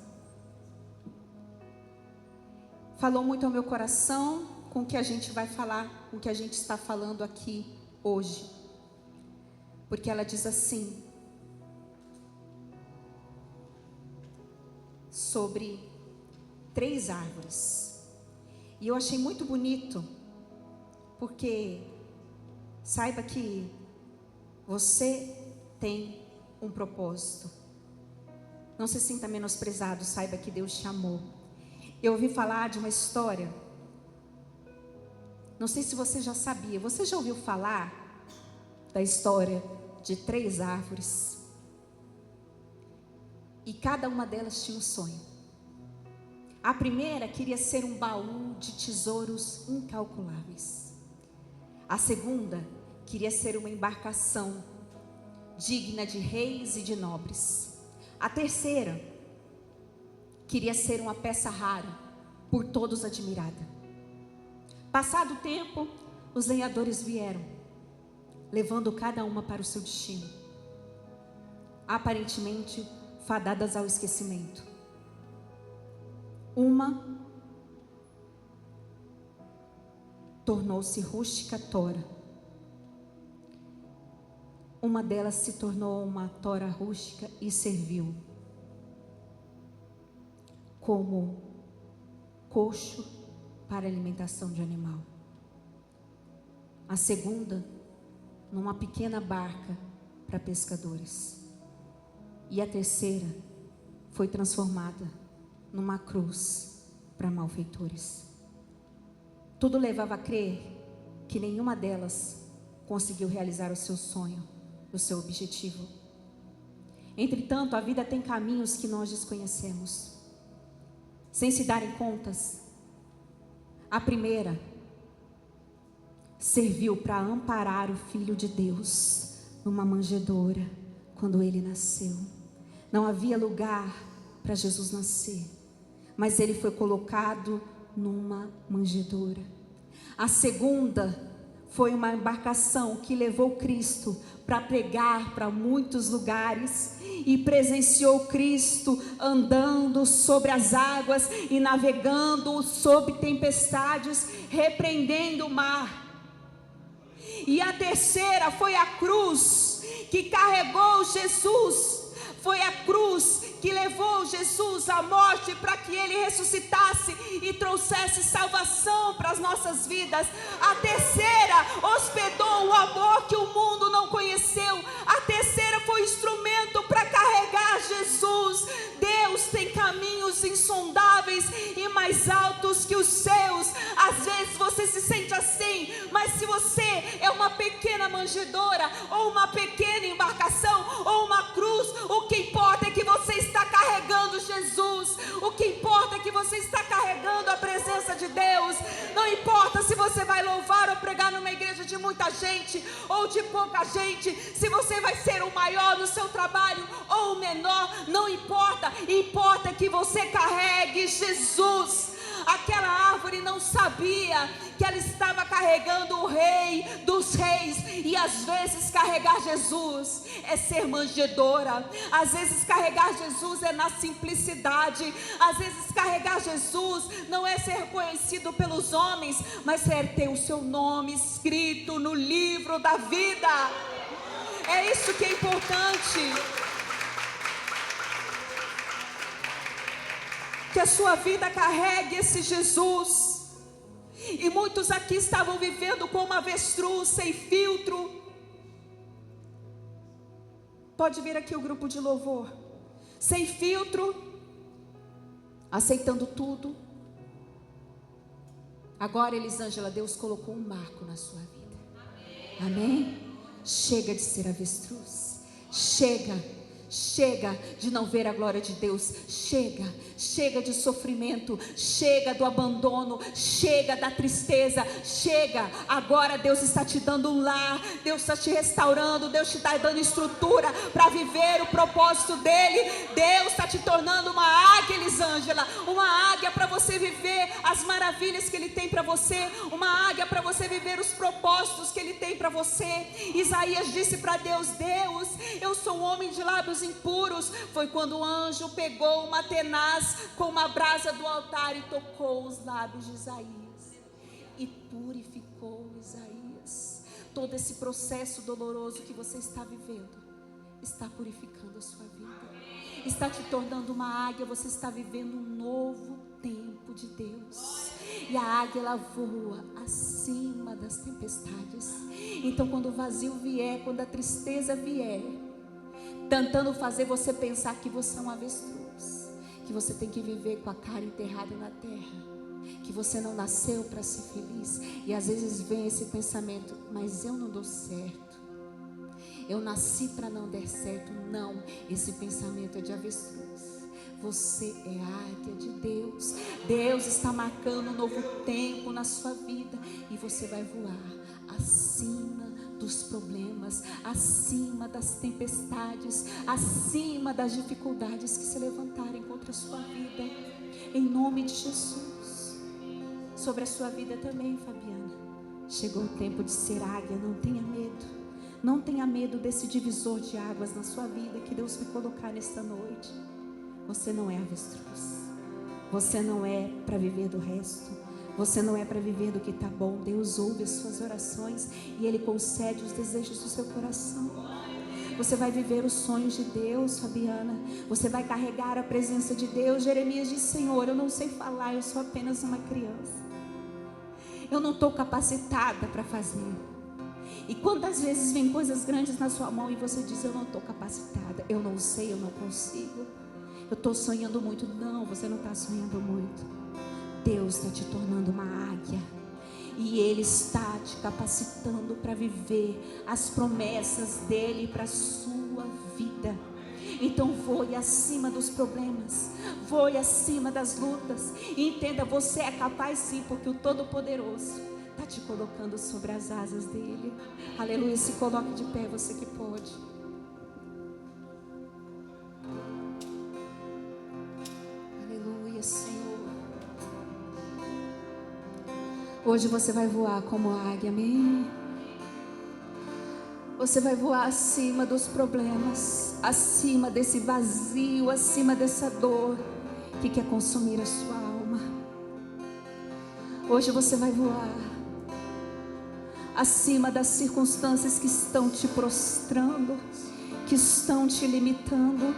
Falou muito ao meu coração com o que a gente vai falar, com o que a gente está falando aqui hoje. Porque ela diz assim, sobre 3 árvores. E eu achei muito bonito, porque saiba que você tem um propósito. Não se sinta menosprezado, saiba que Deus te amou. Eu ouvi falar de uma história, não sei se você já sabia, você já ouviu falar da história de 3 árvores? E cada uma delas tinha um sonho. A primeira queria ser um baú de tesouros incalculáveis. A segunda queria ser uma embarcação digna de reis e de nobres. A terceira queria ser uma peça rara, por todos admirada. Passado o tempo, os lenhadores vieram, levando cada uma para o seu destino, aparentemente fadadas ao esquecimento. Uma tornou-se rústica tora. Uma delas se tornou uma tora rústica e serviu como coxo para alimentação de animal. A segunda, numa pequena barca para pescadores. E a terceira foi transformada numa cruz para malfeitores. Tudo levava a crer que nenhuma delas conseguiu realizar o seu sonho, o seu objetivo. Entretanto, a vida tem caminhos que nós desconhecemos, sem se darem contas. A primeira serviu para amparar o Filho de Deus numa manjedoura quando ele nasceu. Não havia lugar para Jesus nascer, mas ele foi colocado numa manjedoura. A segunda foi uma embarcação que levou Cristo para pregar para muitos lugares e presenciou Cristo andando sobre as águas e navegando sob tempestades, repreendendo o mar. E a terceira foi a cruz que carregou Jesus. Foi a cruz que levou Jesus à morte para que ele ressuscitasse e trouxesse salvação para as nossas vidas. A terceira hospedou o amor que o mundo não conheceu. A terceira foi instrumento para carregar Jesus. Deus tem caminhos insondáveis e mais altos que os seus. Às vezes você se sente assim, mas se você é uma pequena manjedoura, ou uma pequena embarcação, ou uma cruz, o que importa é que você está carregando Jesus. O que importa é que você está carregando a presença de Deus. Não importa se você vai louvar ou pregar numa igreja de muita gente ou de pouca gente, se você vai ser o maior no seu trabalho ou o menor, não importa. Importa que você carregue Jesus. Aquela árvore não sabia que ela estava carregando o Rei dos Reis. E às vezes carregar Jesus é ser manjedoura. Às vezes carregar Jesus é na simplicidade. Às vezes carregar Jesus não é ser conhecido pelos homens, mas é ter o seu nome escrito no livro da vida. É isso que é importante. Que a sua vida carregue esse Jesus. E muitos aqui estavam vivendo como uma avestruz, sem filtro. Pode vir aqui o grupo de louvor. Sem filtro, aceitando tudo. Agora, Elisângela, Deus colocou um marco na sua vida. Amém? Chega de ser avestruz. Chega de não ver a glória de Deus. Chega de sofrimento. Chega do abandono. Chega da tristeza. Chega. Agora Deus está te dando um lar. Deus está te restaurando. Deus te está dando estrutura para viver o propósito dele. Deus está te tornando uma águia, Elisângela. Uma águia para você viver as maravilhas que ele tem para você. Uma águia para você viver os propósitos que ele tem para você. Isaías disse para Deus: Deus, eu sou um homem de lábios impuros. Foi quando o anjo pegou uma tenaz com uma brasa do altar e tocou os lábios de Isaías e purificou Isaías. Todo esse processo doloroso que você está vivendo está purificando a sua vida, está te tornando uma águia. Você está vivendo um novo tempo de Deus. E a águia, ela voa acima das tempestades. Então, quando o vazio vier, quando a tristeza vier, tentando fazer você pensar que você é um avestruz, que você tem que viver com a cara enterrada na terra, que você não nasceu para ser feliz. E às vezes vem esse pensamento: mas eu não dou certo, eu nasci para não dar certo. Não, esse pensamento é de avestruz. Você é águia de Deus. Deus está marcando um novo tempo na sua vida, e você vai voar acima dos problemas, acima das tempestades, acima das dificuldades que se levantarem contra a sua vida, em nome de Jesus. Sobre a sua vida também, Fabiana, chegou o tempo de ser águia. Não tenha medo, não tenha medo desse divisor de águas na sua vida que Deus vai colocar nesta noite. Você não é avestruz, você não é para viver do resto, você não é para viver do que está bom. Deus ouve as suas orações e Ele concede os desejos do seu coração. Você vai viver os sonhos de Deus, Fabiana. Você vai carregar a presença de Deus. Jeremias diz: Senhor, eu não sei falar, eu sou apenas uma criança. eu não estou capacitada para fazer. E quantas vezes vem coisas grandes na sua mão e você diz: eu não estou capacitada, eu não sei, eu não consigo, eu estou sonhando muito. Não, você não está sonhando muito. Deus está te tornando uma águia, e Ele está te capacitando para viver as promessas dEle para a sua vida. Então voe acima dos problemas, voe acima das lutas, e entenda, você é capaz sim, porque o Todo-Poderoso está te colocando sobre as asas dEle. Aleluia. Se coloque de pé, você que pode. Aleluia, Senhor. Hoje você vai voar como águia, amém? Você vai voar acima dos problemas, acima desse vazio, acima dessa dor que quer consumir a sua alma. Hoje você vai voar acima das circunstâncias que estão te prostrando, que estão te limitando.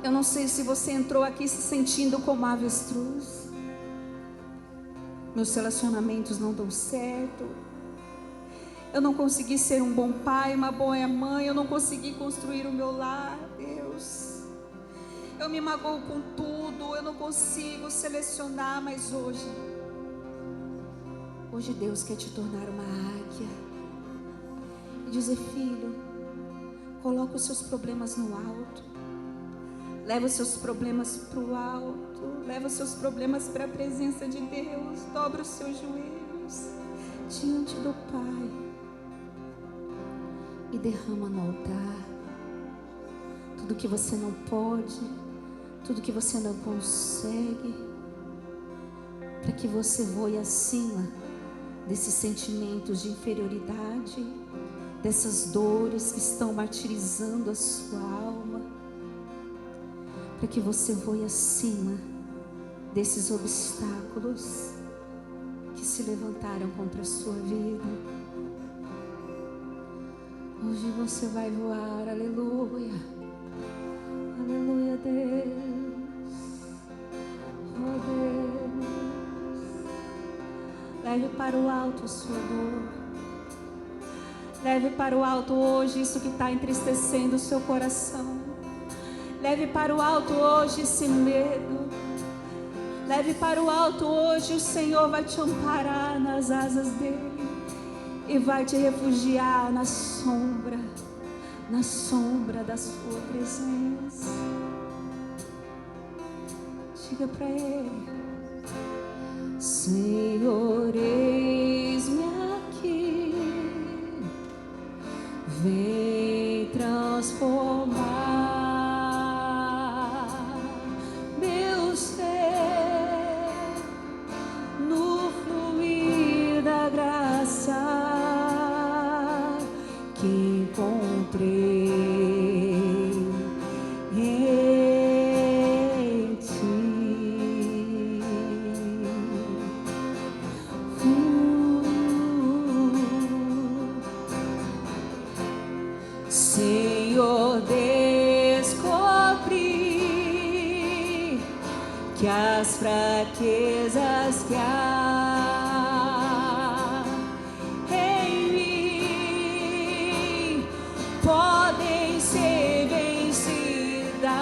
Eu não sei se você entrou aqui se sentindo como avestruz. Meus relacionamentos não dão certo. Eu não consegui ser um bom pai, uma boa mãe. Eu não consegui construir o meu lar, Deus. Eu me magoo com tudo. Eu não consigo selecionar. Mas hoje Deus quer te tornar uma águia e dizer: filho, coloca os seus problemas no alto. Leva os seus problemas para o alto. Leva os seus problemas para a presença de Deus. Dobra os seus joelhos diante do Pai e derrama no altar tudo que você não pode, tudo que você não consegue, para que você voe acima desses sentimentos de inferioridade, dessas dores que estão martirizando a sua alma, para que você voe acima desses obstáculos que se levantaram contra a sua vida. Hoje você vai voar, aleluia, aleluia, Deus, oh Deus. Leve para o alto a sua dor, leve para o alto hoje isso que está entristecendo o seu coração, leve para o alto hoje esse medo, leve para o alto hoje. O Senhor vai te amparar nas asas dEle e vai te refugiar na sombra da sua presença. Diga para Ele: Senhor, eis-me aqui, vem transformar meu ser no fluir da graça que encontrei em Ti. Senhor, descobri que as fraquezas que há em mim podem ser vencidas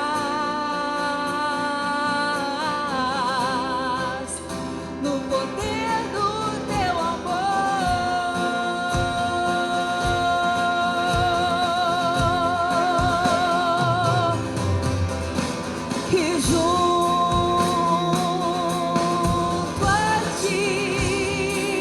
no poder do Teu amor. E junto a Ti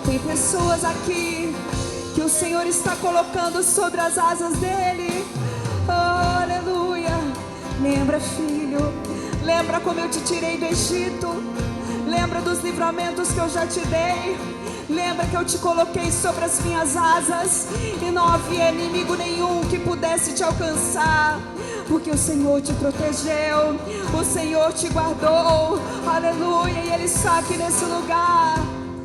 Tem pessoas aqui que o Senhor está colocando sobre as asas dele. Oh, aleluia. Lembra, filho, lembra como eu te tirei do Egito. Lembra dos livramentos que eu já te dei. Lembra que eu te coloquei sobre as minhas asas e não havia inimigo nenhum que pudesse te alcançar, porque o Senhor te protegeu, o Senhor te guardou. Aleluia. E Ele está aqui nesse lugar.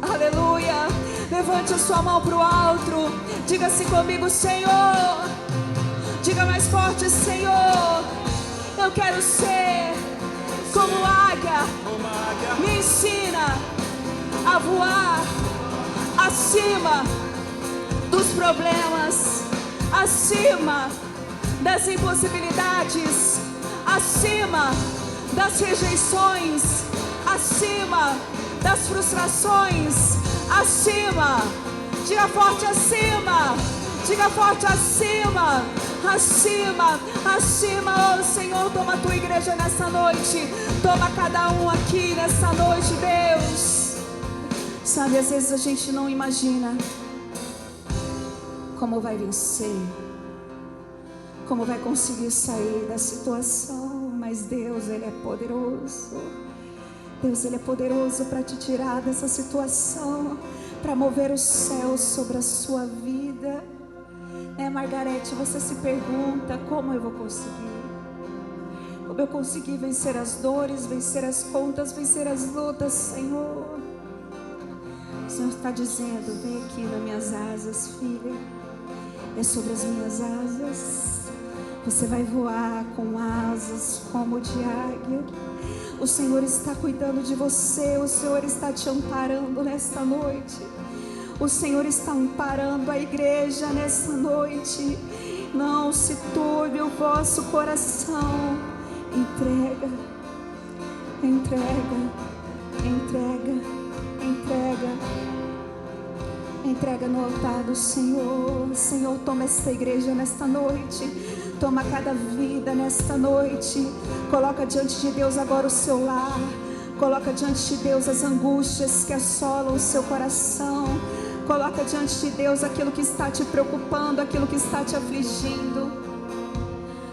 Aleluia. Levante a sua mão para o alto. Diga assim comigo: Senhor. Diga mais forte: Senhor, eu quero ser como águia. Me ensina a voar acima dos problemas, acima das impossibilidades, acima das rejeições, acima das frustrações, acima. Diga forte: acima. Diga forte: acima, acima, acima. Oh Senhor, toma a tua igreja nessa noite. Toma cada um aqui nessa noite, Deus. Sabe, às vezes a gente não imagina como vai vencer, como vai conseguir sair da situação, mas Deus, Ele é poderoso. Deus, Ele é poderoso para te tirar dessa situação, para mover os céus sobre a sua vida. Margarete, você se pergunta: como eu vou conseguir? Como eu consegui vencer as dores, vencer as contas, vencer as lutas, Senhor? O Senhor está dizendo: vem aqui nas minhas asas, filha. É sobre as minhas asas. Você vai voar com asas como de águia. O Senhor está cuidando de você. O Senhor está te amparando nesta noite. O Senhor está amparando a igreja nessa noite. Não se turbe o vosso coração. Entrega, entrega, entrega, entrega. Entrega no altar do Senhor. Senhor, toma esta igreja nesta noite. Toma cada vida nesta noite. Coloca diante de Deus agora o seu lar. Coloca diante de Deus as angústias que assolam o seu coração. Coloca diante de Deus aquilo que está te preocupando, aquilo que está te afligindo,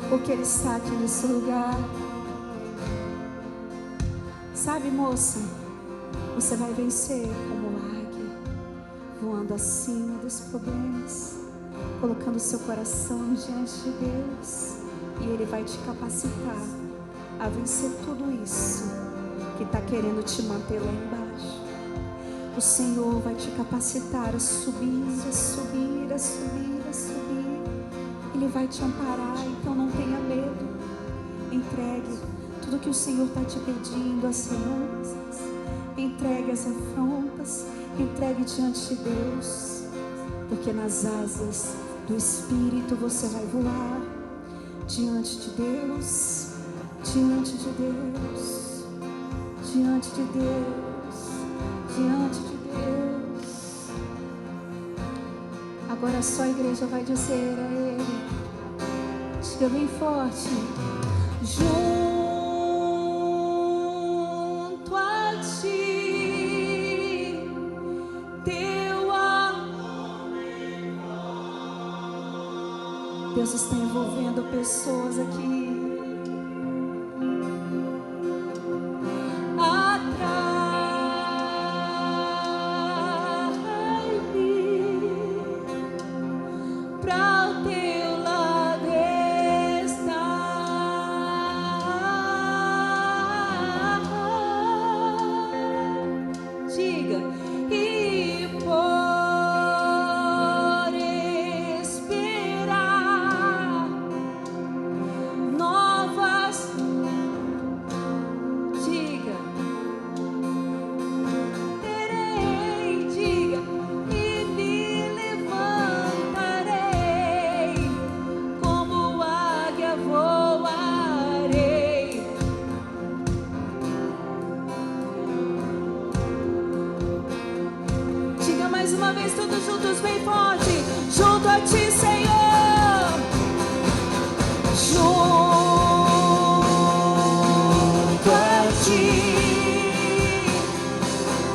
porque Ele está aqui nesse lugar. Sabe, moça, você vai vencer como águia, voando acima dos problemas, colocando seu coração diante de Deus, e Ele vai te capacitar a vencer tudo isso que está querendo te manter lá embaixo. O Senhor vai te capacitar a subir, a subir, a subir, a subir. Ele vai te amparar, então não tenha medo. Entregue tudo que o Senhor está te pedindo, as renúncias. Entregue as afrontas, entregue diante de Deus. Porque nas asas do Espírito você vai voar diante de Deus, diante de Deus, diante de Deus. Diante de Deus. Agora só a igreja vai dizer a Ele. Diga bem forte: junto a Ti, Teu amor. Deus está envolvendo pessoas aqui.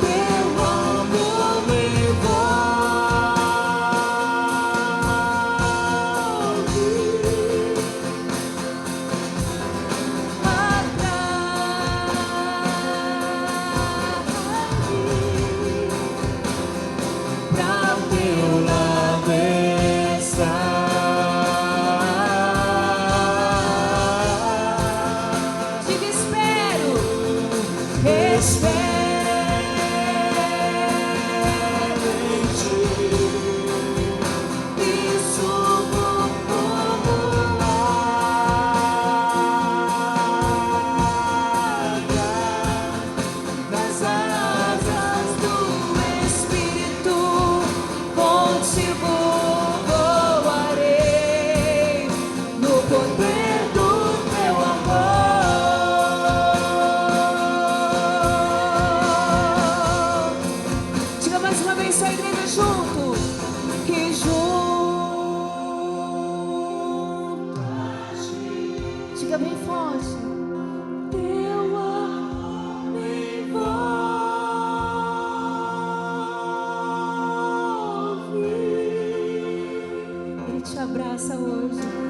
Teu amor levou. uma vez só a igreja junto. Que junto a ti. Diga bem forte. Teu amor me envolve. Ele te abraça hoje.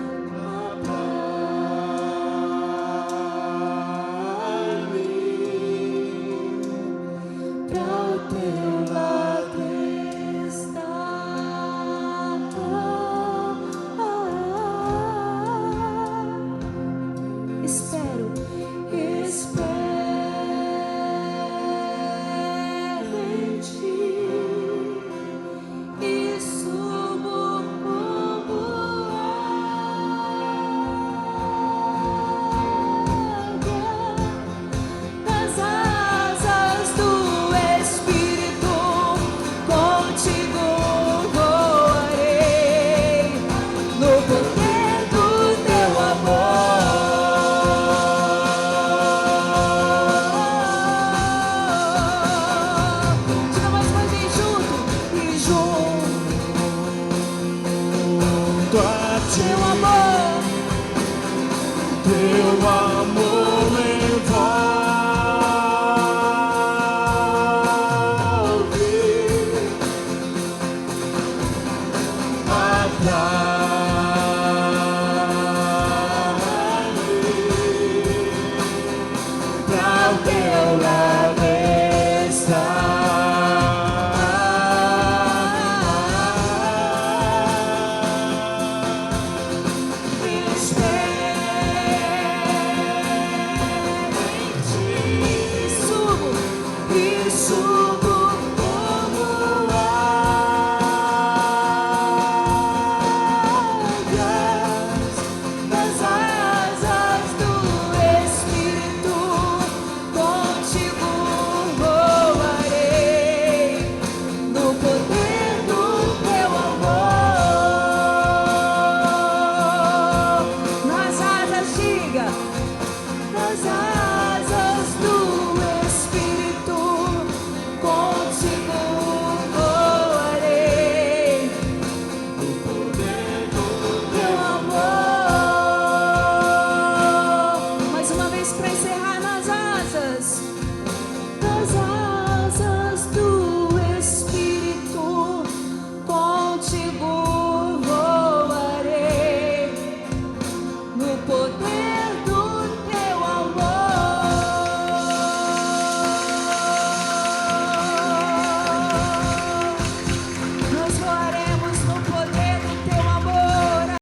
Teu amor